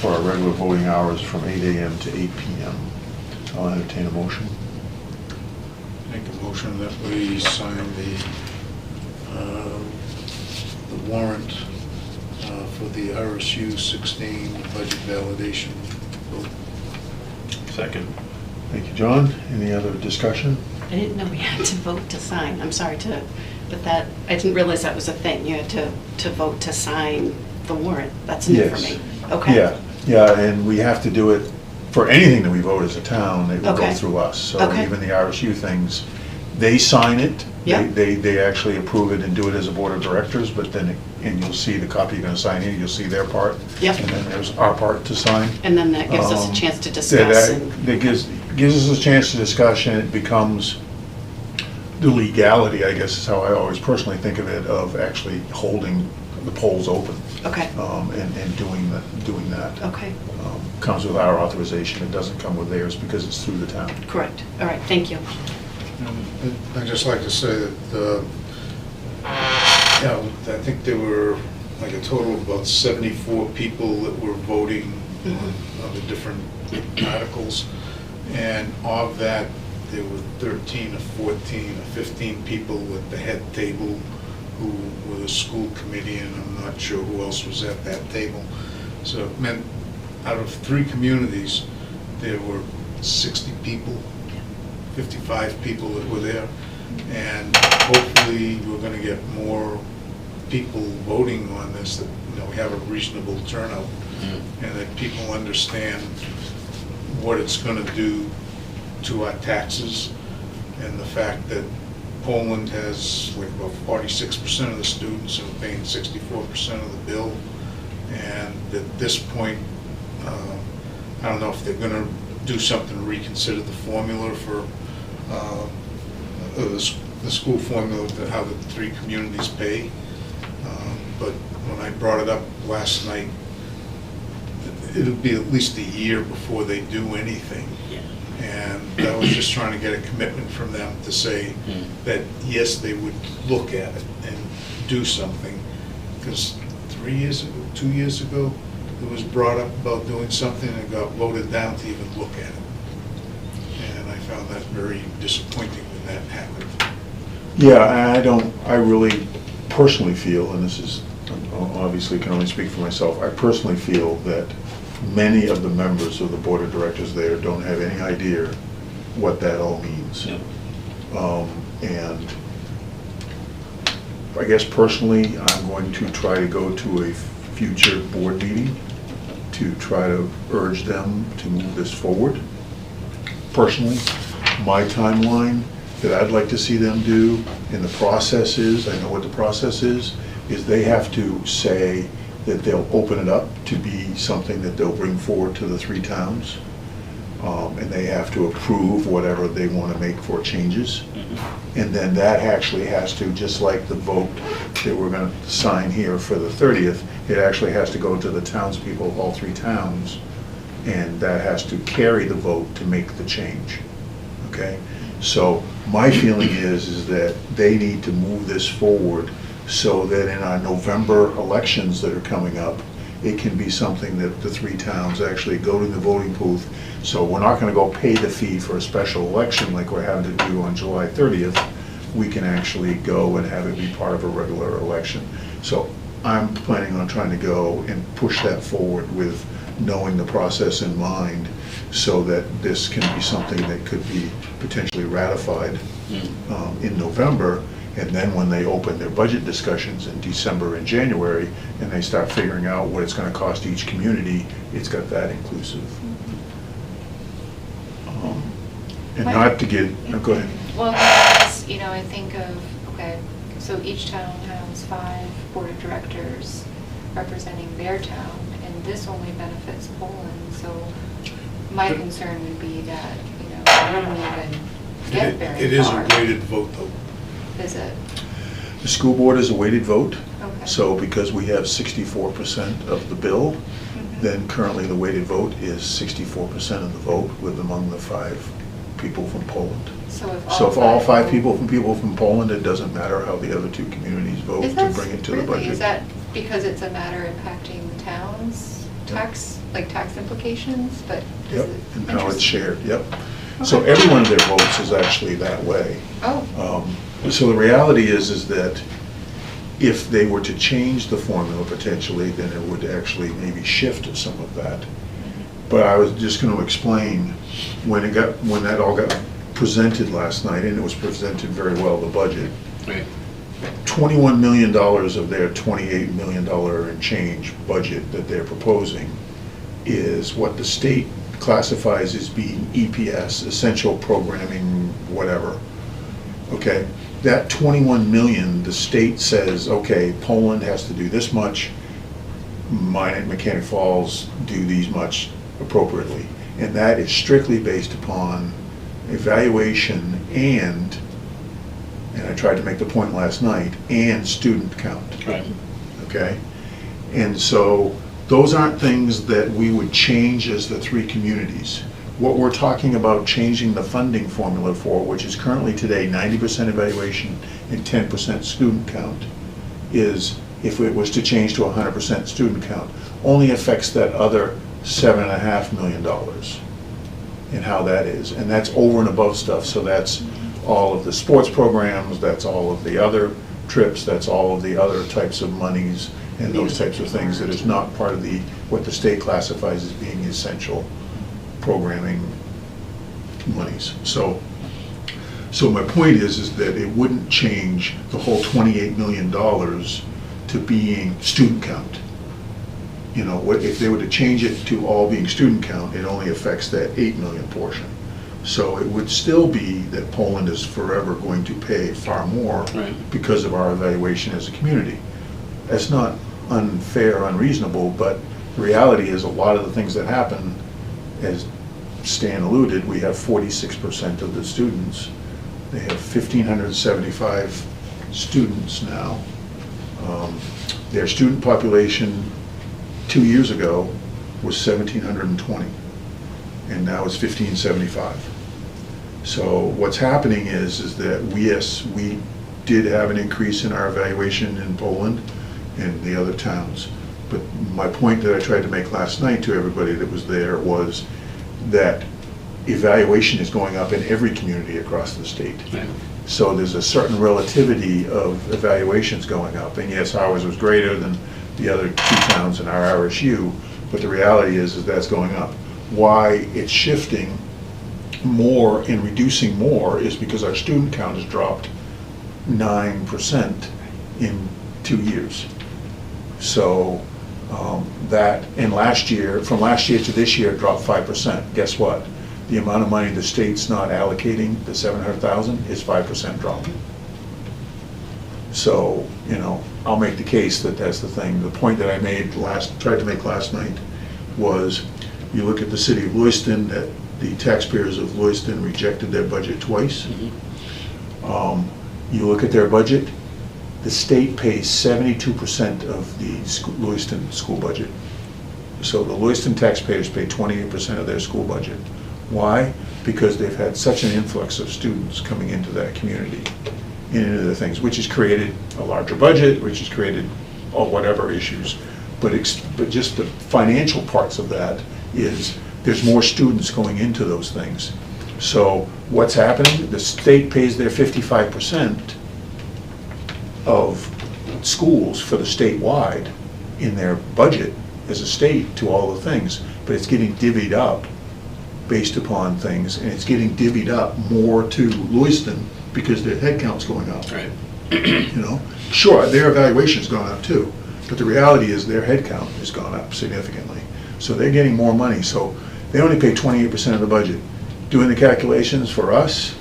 for our regular voting hours from 8 a.m. to 8 p.m. So I'll entertain a motion. Make a motion that we sign the warrant for the RSU 16 budget validation vote. Second. Thank you, John. Any other discussion? I didn't know we had to vote to sign. I'm sorry but that, I didn't realize that was a thing. You had to vote to sign the warrant. That's new for Yes. me. Okay. Yeah, and we have to do it for anything that we vote as a town, it will go Okay. through us. So Okay. even the RSU things, they sign it, Yeah. They actually approve it and do it as a board of directors, but then, and you'll see the copy you're gonna sign here, you'll see their part. Yep. And then there's our part to sign. And then that gives us a chance to discuss. That gives us a chance to discuss, and it becomes the legality, I guess is how I always personally think of it, of actually holding the polls open. Okay, And doing that. okay, Comes with our authorization, it doesn't come with theirs because it's through the town. correct. All right, thank you. I'd just like to say that, I think there were like a total of about 74 people that were voting on the different articles. And of that, there were 13 or 14 or 15 people at the head table who were the school committee, and I'm not sure who else was at that table. So it meant out of 3 communities, there were 60 people, 55 people that were there. And hopefully we're going to get more people voting on this, that we have a reasonable turnout, and that people understand what it's going to do to our taxes, and the fact that Poland has like about 46% of the students who are paying 64% of the bill, and at this point, I don't know if they're going to do something to reconsider the formula for the school formula, how the 3 communities pay. But when I brought it up last night, it'll be at least a year before they do anything. And I was just trying to get a commitment from them to say that, yes, they would look at it and do something. Because 3 years ago, 2 years ago, it was brought up about doing something and got voted down to even look at it. And I found that very disappointing when that happened. Yeah, I really personally feel, and this is, obviously can only speak for myself, I personally feel that many of the members of the board of directors there don't have any idea what that all means. And I guess personally, I'm going to try to go to a future board meeting to try to urge them to move this forward. Personally, my timeline that I'd like to see them do, and the process is, I know what the process is they have to say that they'll open it up to be something that they'll bring forward to the 3 towns. And they have to approve whatever they want to make for changes. And then that actually has to, just like the vote that we're going to sign here for the 30th, it actually has to go to the townspeople of all 3 towns, and that has to carry the vote to make the change, okay? So my feeling is that they need to move this forward so that in our November elections that are coming up, it can be something that the 3 towns actually go to the voting booth. So we're not going to go pay the fee for a special election like we're having to do on July 30th. We can actually go and have it be part of a regular election. So I'm planning on trying to go and push that forward with knowing the process in mind, so that this can be something that could be potentially ratified in November. And then when they open their budget discussions in December and January, and they start figuring out what it's going to cost each community, it's got that inclusive. And not to get, no, go ahead. Well, I think of, okay, so each town has 5 board of directors representing their town, and this only benefits Poland. So my concern would be that, we don't even get very far. It is a weighted vote, though. Is it? The school board is a weighted vote. Okay. So because we have 64% of the bill, then currently the weighted vote is 64% of the vote with among the 5 people from Poland. So if all 5 people from Poland, it doesn't matter how the other 2 communities vote to bring it to the budget. Is that because it's a matter impacting the town's tax implications? But Yep, and how it's interesting. shared, yep. So every one of their votes is actually that way. Oh. So the reality is that if they were to change the formula potentially, then it would actually maybe shift some of that. But I was just going to explain when that all got presented last night, and it was presented very well, the budget. Right. $21 million of their $28 million and change budget that they're proposing is what the state classifies as being EPS, essential programming, whatever. Okay, that 21 million, the state says, okay, Poland has to do this much, mine at Mechanic Falls do these much appropriately. And that is strictly based upon evaluation and I tried to make the point last night, and student count. Right. Okay? And so those aren't things that we would change as the three communities. What we're talking about changing the funding formula for, which is currently today 90% evaluation and 10% student count, is if it was to change to 100% student count, only affects that other $7.5 million and how that is. And that's over and above stuff. So that's all of the sports programs, that's all of the other trips, that's all of the other types of monies and those types of things that is not part of what the state classifies as being essential programming monies. So my point is that it wouldn't change the whole $28 million to being student count. You know, if they were to change it to all being student count, it only affects that 8 million portion. So it would still be that Poland is forever going to pay far more Right. because of our evaluation as a community. That's not unfair, unreasonable, but the reality is a lot of the things that happen, as Stan alluded, we have 46% of the students. They have 1,575 students now. Their student population 2 years ago was 1,720, and now it's 1,575. So what's happening is that we did have an increase in our evaluation in Poland and the other towns. But my point that I tried to make last night to everybody that was there was that evaluation is going up in every community across the state. Right. So there's a certain relativity of evaluations going up. And yes, ours was greater than the other two towns in our RSU, but the reality is that's going up. Why it's shifting more and reducing more is because our student count has dropped 9% in 2 years. So that, and from last year to this year, it dropped 5%. Guess what? The amount of money the state's not allocating, the 700,000, is 5% drop. So, you know, I'll make the case that that's the thing. The point that I tried to make last night was, you look at the city of Lewiston, that the taxpayers of Lewiston rejected their budget twice. Mm-hmm. You look at their budget, the state pays 72% of the Lewiston school budget. So the Lewiston taxpayers pay 28% of their school budget. Why? Because they've had such an influx of students coming into that community and into the things, which has created a larger budget, which has created whatever issues. But just the financial parts of that is there's more students going into those things. So what's happening? The state pays their 55% of schools for the statewide in their budget as a state to all the things, but it's getting divvied up based upon things, and it's getting divvied up more to Lewiston because their head count's going up. Right. You know, sure, their evaluation's gone up too, but the reality is their head count has gone up significantly. So they're getting more money. So they only pay 28% of the budget. Doing the calculations for us,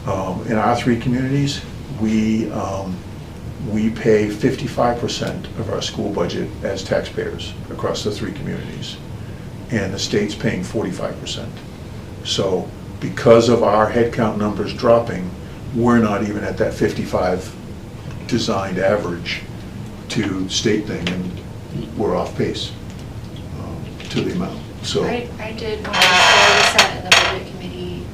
in our three communities, we pay 55% of our school budget as taxpayers across the three communities, and the state's paying 45%. So because of our headcount numbers dropping, we're not even at that 55 designed average to state thing, and we're off pace to the amount. So I did, when I sat in the budget committee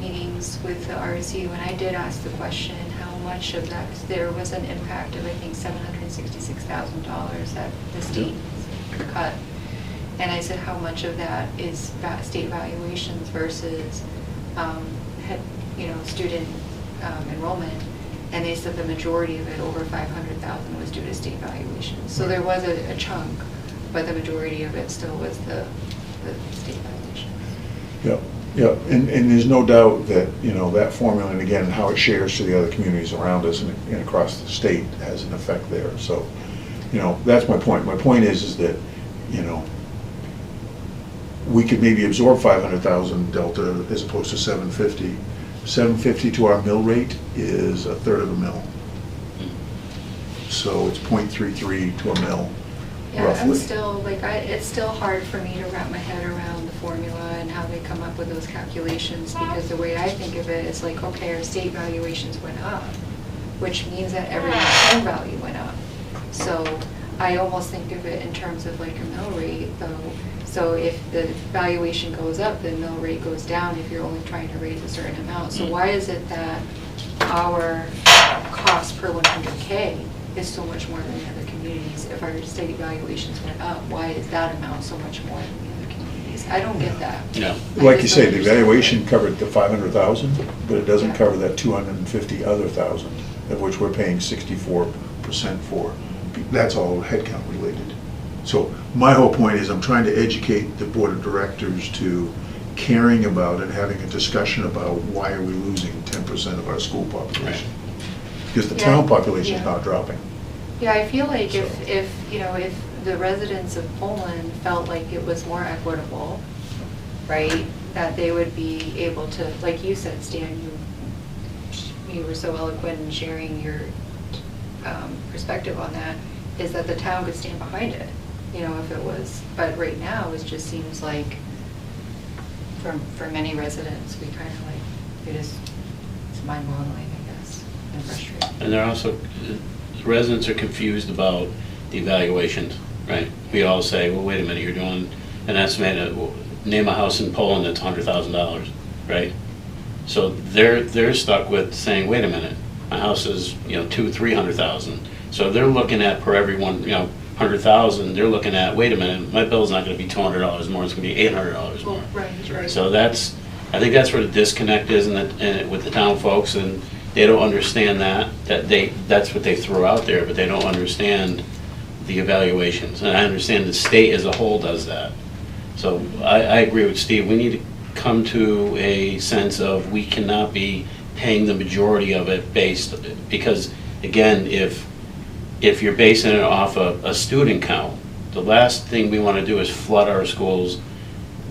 meetings with the RSU, and I did ask the question, how much of that, because there was an impact of, I think, $766,000 that the state cut. And I said, how much of that is state valuations versus student enrollment? And they said the majority of it, over 500,000, was due to state valuations. So there was a chunk, but the majority of it still was the state valuation. Yep, yep, and there's no doubt that, you know, that formula, and again, how it shares to the other communities around us and across the state has an effect there. So, you know, that's my point. My point is that, you know, we could maybe absorb 500,000 delta as opposed to 750, 750 to our mill rate is a third of a mill. So it's 0.33 to a mill, Yeah, I'm roughly. still, like, it's still hard for me to wrap my head around the formula and how they come up with those calculations, because the way I think of it is like, okay, our state valuations went up, which means that everyone's home value went up. So I almost think of it in terms of like a mill rate, though. So if the valuation goes up, the mill rate goes down if you're only trying to raise a certain amount. So why is it that our cost per 100K is so much more than the other communities? If our state valuations went up, why is that amount so much more than the other communities? I don't get that. No. Like you say, the valuation covered the 500,000, but it doesn't cover that 250 other thousand, of which we're paying 64% for. That's all headcount related. So my whole point is I'm trying to educate the board of directors to caring about and having a discussion about why are we losing 10% of our school population? Because the town population is not dropping. Yeah, I feel like So- if the residents of Poland felt like it was more equitable, right, that they would be able to, like you said, Stan, you were so eloquent in sharing your perspective on that, is that the town could stand behind it, if it was, but right now, it just seems like, for many residents, we kind of like, it's mind-boggling, I guess, and frustrating. And they're also, the residents are confused about the evaluations, right? We all say, well, wait a minute, you're doing an estimate, name a house in Poland that's $100,000, right? So they're stuck with saying, wait a minute, my house is, $200,000-300,000. So they're looking at per everyone, 100,000, they're looking at, wait a minute, my bill's not gonna be $200 more, it's gonna be $800 more. Right. So I think that's where the disconnect is with the town folks, and they don't understand that's what they throw out there, but they don't understand the evaluations. And I understand the state as a whole does that. So I agree with Steve, we need to come to a sense of we cannot be paying the majority of it because again, if you're basing it off a student count, the last thing we want to do is flood our schools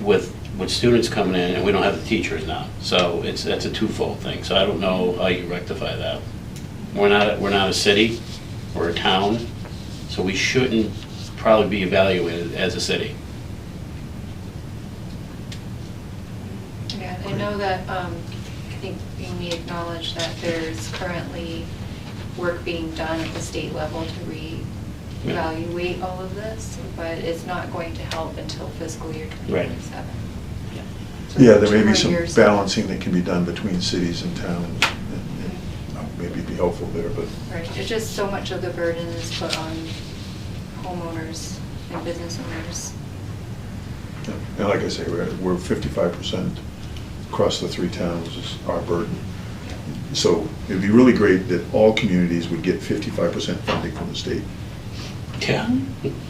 with students coming in, and we don't have the teachers now. So that's a twofold thing. So I don't know how you rectify that. We're not a city, we're a town, so we shouldn't probably be evaluated as a city. Yeah, I know that, I think Amy acknowledged that there's currently work being done at the state level to reevaluate all of this, but it's not going to help until fiscal year 2027. So Yeah, there may 2 be more some years. balancing that can be done between cities and towns, and maybe be helpful there, but. Right, it's just so much of the burden is put on homeowners and business owners. And like I say, we're 55% across the 3 towns is our burden. So it'd be really great that all communities would get 55% funding from the state, Yeah.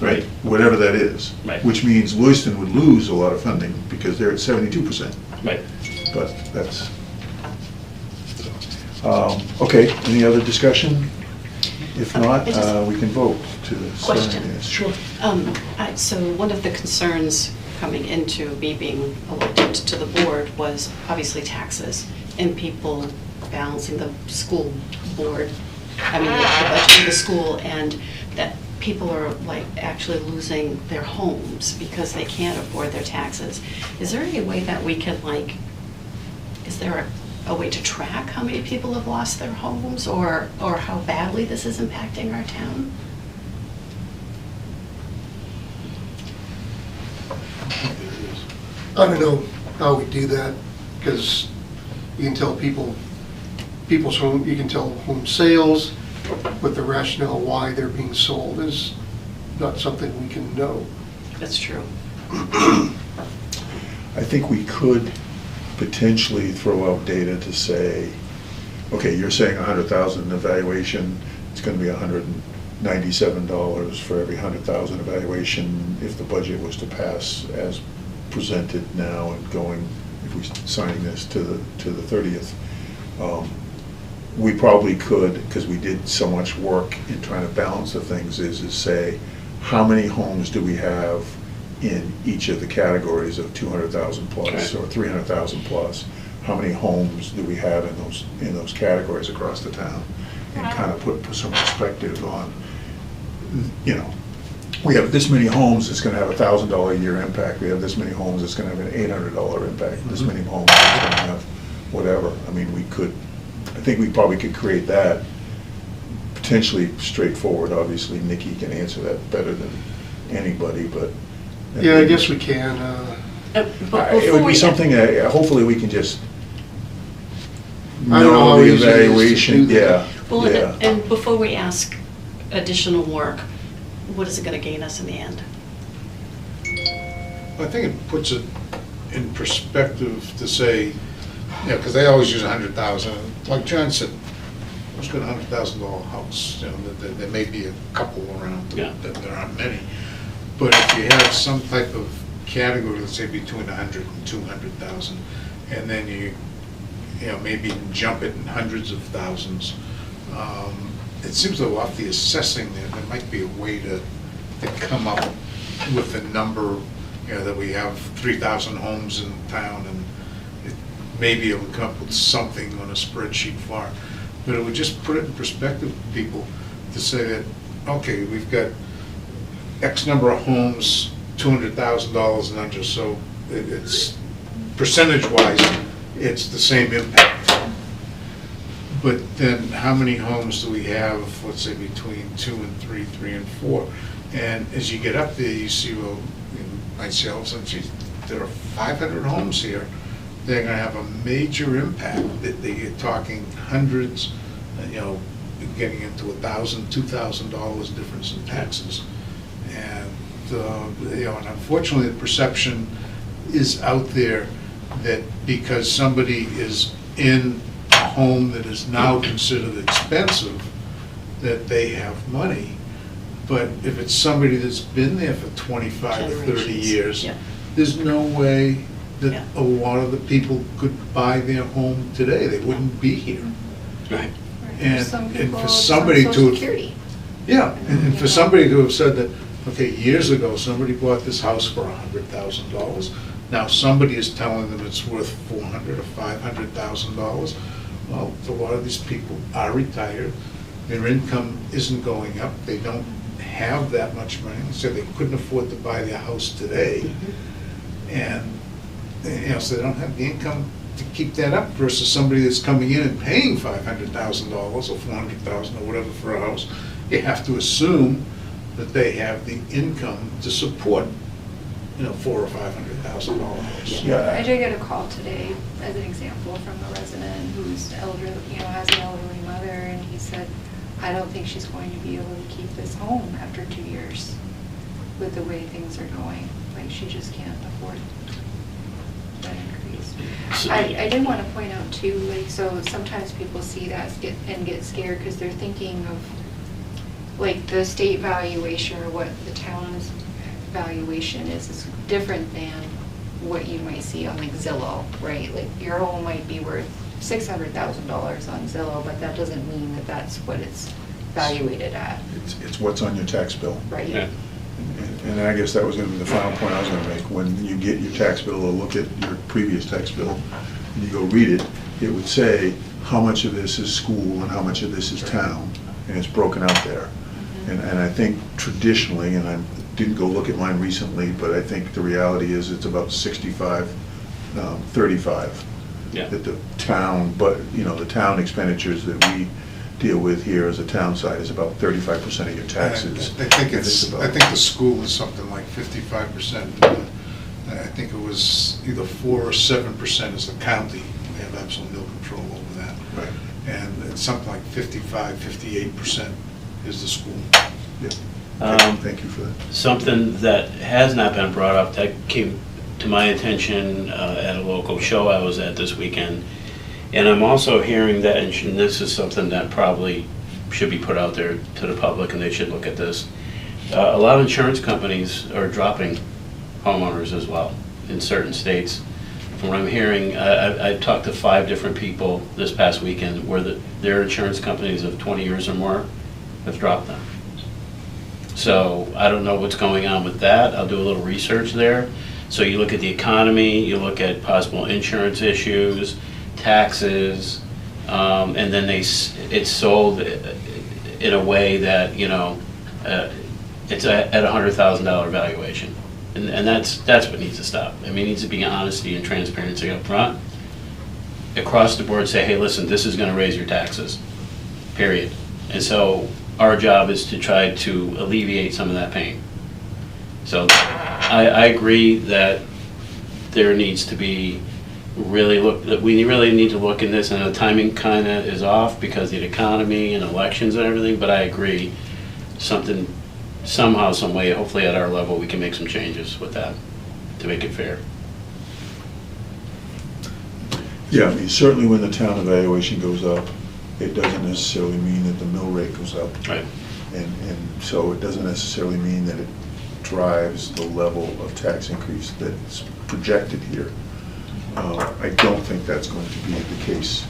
right? Whatever that is. Right. Which means Lewiston would lose a lot of funding because they're at 72%. Right. But that's, okay, any other discussion? If not, I just- we can vote to sign Question. this. Sure. So one of the concerns coming into me being elected to the board was obviously taxes and people balancing the school board, the budget of the school, and that people are like actually losing their homes because they can't afford their taxes. Is there any way that we can is there a way to track how many people have lost their homes or how badly this is impacting our town? I don't know how we do that, because you can tell people's home, you can tell home sales, but the rationale why they're being sold is not something we can know. That's true. I think we could potentially throw out data to say, okay, you're saying 100,000 evaluation, it's going to be $197 for every 100,000 evaluation if the budget was to pass as presented now and going, if we're signing this to the 30th. We probably could, because we did so much work in trying to balance the things, is say, how many homes do we have in each of the categories of 200,000 plus or 300,000 plus? how many homes do we have in those categories across the town, and kind of put some perspective on, you know, we have this many homes, it's gonna have $1,000 a year impact. We have this many homes, it's gonna have an $800 impact. This many homes, it's gonna have whatever. I mean, I think we probably could create that potentially straightforward. Obviously, Nikki can answer that better than anybody, but. Yeah, I guess we can. It would be something, hopefully we can just I don't know how know the easy it is to evaluation, do yeah, that. Well, yeah. and before we ask additional work, what is it going to gain us in the end? I think it puts it in perspective to say, because they always use 100,000. Like John said, let's get a $100,000 house. You know, there may be a couple around, Yeah. but there aren't many. But if you have some type of category, let's say between 100 and 200,000, and then you know, maybe jump it in hundreds of thousands, it seems though off the assessing there might be a way to come up with a number, you know, that we have 3,000 homes in town, and it may be able to come up with something on a spreadsheet for it. But it would just put it in perspective for people to say that, okay, we've got X number of homes, $200,000 and under, so it's percentage-wise, it's the same impact. But then how many homes do we have, let's say between 2 and 3, 3 and 4? And as you get up there, you see, well, you might say, all of a sudden, geez, there are 500 homes here. They're gonna have a major impact. You're talking hundreds, you know, getting into $1,000, $2,000 difference in taxes. And, you know, and unfortunately, the perception is out there that because somebody is in a home that is now considered expensive, that they have money. But if it's somebody that's been there for 25 or 30 Generations. years, Yeah. there's no way that Yeah. a lot of the people could buy their home today. They wouldn't be here. Right. And- For some and people, for it's on somebody Social to- Security. Yeah, and You for know. somebody to have said that, okay, years ago, somebody bought this house for $100,000. Now somebody is telling them it's worth $400,000 or $500,000. Well, a lot of these people are retired. Their income isn't going up. They don't have that much money. So they couldn't afford to buy their house today. And, you know, so they don't have the income to keep that up versus somebody that's coming in and paying $500,000 or $400,000 or whatever for a house. You have to assume that they have the income to support, you know, $400,000 or $500,000 house. Yeah. I did get a call today, as an example, from a resident who's elderly, you know, has an elderly mother, and he said, I don't think she's going to be able to keep this home after 2 years with the way things are going. Like, she just can't afford that increase. So- I did want to point out too, like, so sometimes people see that and get scared because they're thinking of, like, the state valuation or what the town's valuation is different than what you might see on like Zillow, right? Like, your home might be worth $600,000 on Zillow, but that doesn't mean that that's what it's valuated at, It's what's on your tax bill. right? Yeah. And I guess that was gonna be the final point I was gonna make. When you get your tax bill or look at your previous tax bill, and you go read it, it would say how much of this is school and how much of this is town, and it's broken out there. And I think traditionally, and I didn't go look at mine recently, but I think the reality is it's about 65, 35. Yeah. That the town, but, you know, the town expenditures that we deal with here as a town side is about 35% of your taxes. I think And about- I think the school is something like 55%. I think it was either 4 or 7% is the county. We have absolutely no control over that. Right. And it's something like 55, 58% is the school. Yeah. Um, Thank you for that. Something that has not been brought up that came to my attention at a local show I was at this weekend, and I'm also hearing that, and this is something that probably should be put out there to the public, and they should look at this. A lot of insurance companies are dropping homeowners as well in certain states. From what I'm hearing, I've talked to 5 different people this past weekend where their insurance companies of 20 years or more have dropped them. So I don't know what's going on with that. I'll do a little research there. So you look at the economy, you look at possible insurance issues, taxes, and then it's sold in a way that, it's at a $100,000 valuation. And that's what needs to stop. I mean, it needs to be honesty and transparency up front. Across the board, say, hey, listen, this is gonna raise your taxes, period. And so our job is to try to alleviate some of that pain. So I agree that there needs to be we really need to look in this, and the timing kinda is off because of the economy and elections and everything, but I agree, somehow, some way, hopefully at our level, we can make some changes with that to make it fair. Yeah, I mean, certainly when the town evaluation goes up, it doesn't necessarily mean that the mill rate goes up. Right. And so it doesn't necessarily mean that it drives the level of tax increase that's projected here. I don't think that's going to be the case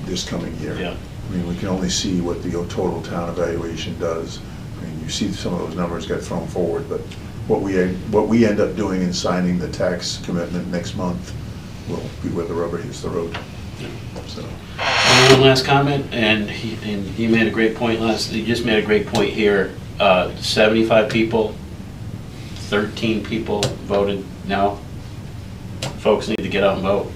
this coming year. Yeah. I mean, we can only see what the total town evaluation does. I mean, you see some of those numbers get thrown forward, but what we end up doing in signing the tax commitment next month will be where the rubber hits the road. So. One last comment, and he made a great point he just made a great point here. 75 people, 13 people voted no. Folks need to get out and vote.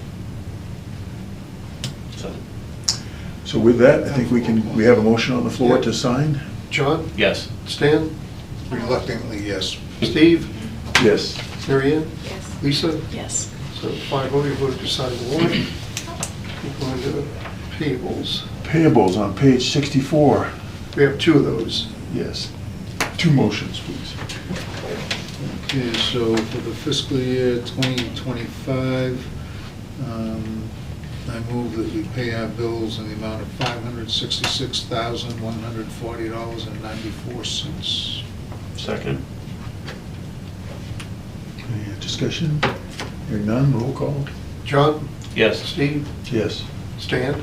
So with that, I think we have a motion on the floor Yeah. to sign? John? Yes. Stan? Reluctantly, yes. Steve? Yes. Mary Ann? Yes. Lisa? Yes. So 5-0, voted to sign the warrant. We're going to payables. Payables on page 64. We have two of those. Yes. Two motions, please. Okay, so for the fiscal year 2025, I move that we pay our bills in the amount of $566,140.94. Second. Any discussion? Hearing none, roll call. John? Yes. Steve? Yes. Stan?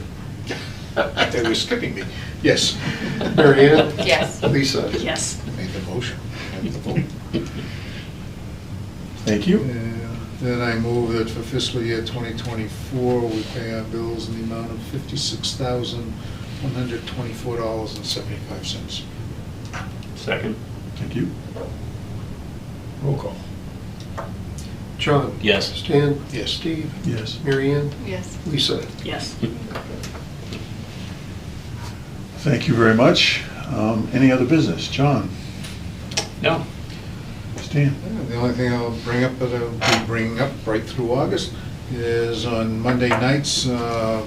They were skipping me. Yes. Mary Ann? Yes. Lisa? Yes. Made the motion. Had the vote. Thank you. And then I move that for fiscal year 2024, we pay our bills in the amount of $56,124.75. Second. Thank you. Roll call. John? Yes. Stan? Yes. Steve? Yes. Mary Ann? Yes. Lisa? Yes. Thank you very much. Any other business? John? No. Stan? The only thing I'll bring up, that I'll be bringing up right through August, is on Monday nights, at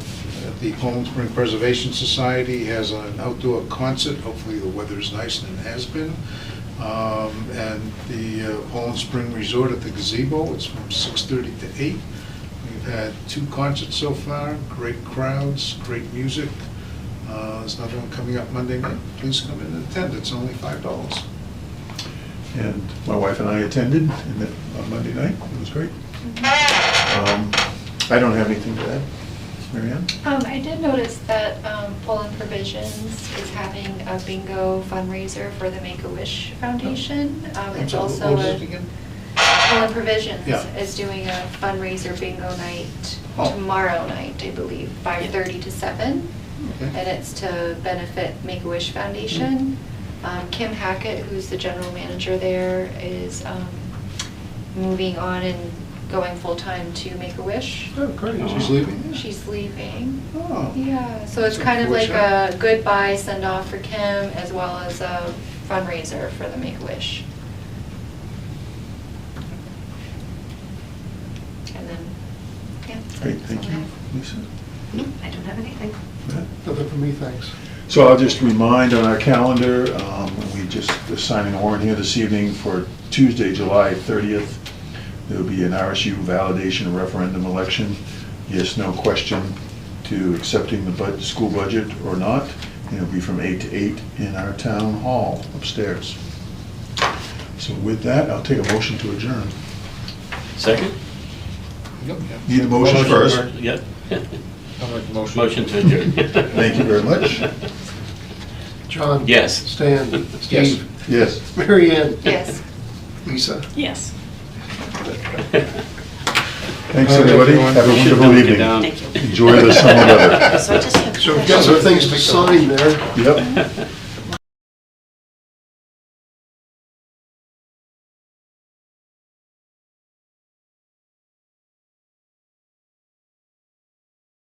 the Poland Spring Preservation Society has an outdoor concert. Hopefully the weather's nice, and it has been. And the Poland Spring Resort at the gazebo, it's from 6:30 to 8. We've had 2 concerts so far, great crowds, great music. There's another one coming up Monday night. Please come in and attend, it's only $5. And my wife and I attended on Monday night. It was great. I don't have anything to add. Mary Ann? I did notice that Poland Provisions is having a bingo fundraiser for the Make-A-Wish Foundation. It's also What is it again? Poland Provisions Yeah. is doing a fundraiser bingo night Oh. tomorrow night, I believe, 5:30 to 7. Okay. And it's to benefit Make-A-Wish Foundation. Kim Hackett, who's the general manager there, is moving on and going full-time to Make-A-Wish. Oh, great, she's leaving? She's leaving. Oh. Yeah, so it's That's kind of like unfortunate. a goodbye send-off for Kim, as well as a fundraiser for the Make-A-Wish. And then, yeah. Great, that's thank all I you. have. Lisa? No, I don't have anything. Matt? Nothing for me, thanks. So I'll just remind on our calendar, we just are signing a warrant here this evening for Tuesday, July 30th. There'll be an RSU validation referendum election, yes, no question to accepting the school budget or not. And it'll be from 8 to 8 in our town hall upstairs. So with that, I'll take a motion to adjourn. Second? Yep, yeah. Need a motion first. Yep. I'll make the motion. Motion to adjourn. Thank you very much. John? Yes. Stan? Steve? Yes. Mary Ann? Yes. Lisa? Yes. Thanks, everybody. everyone. Have a Should've wonderful noted it evening. down. Thank you. Enjoy the summer weather. So I just have So we've got some things to sign there. Yep.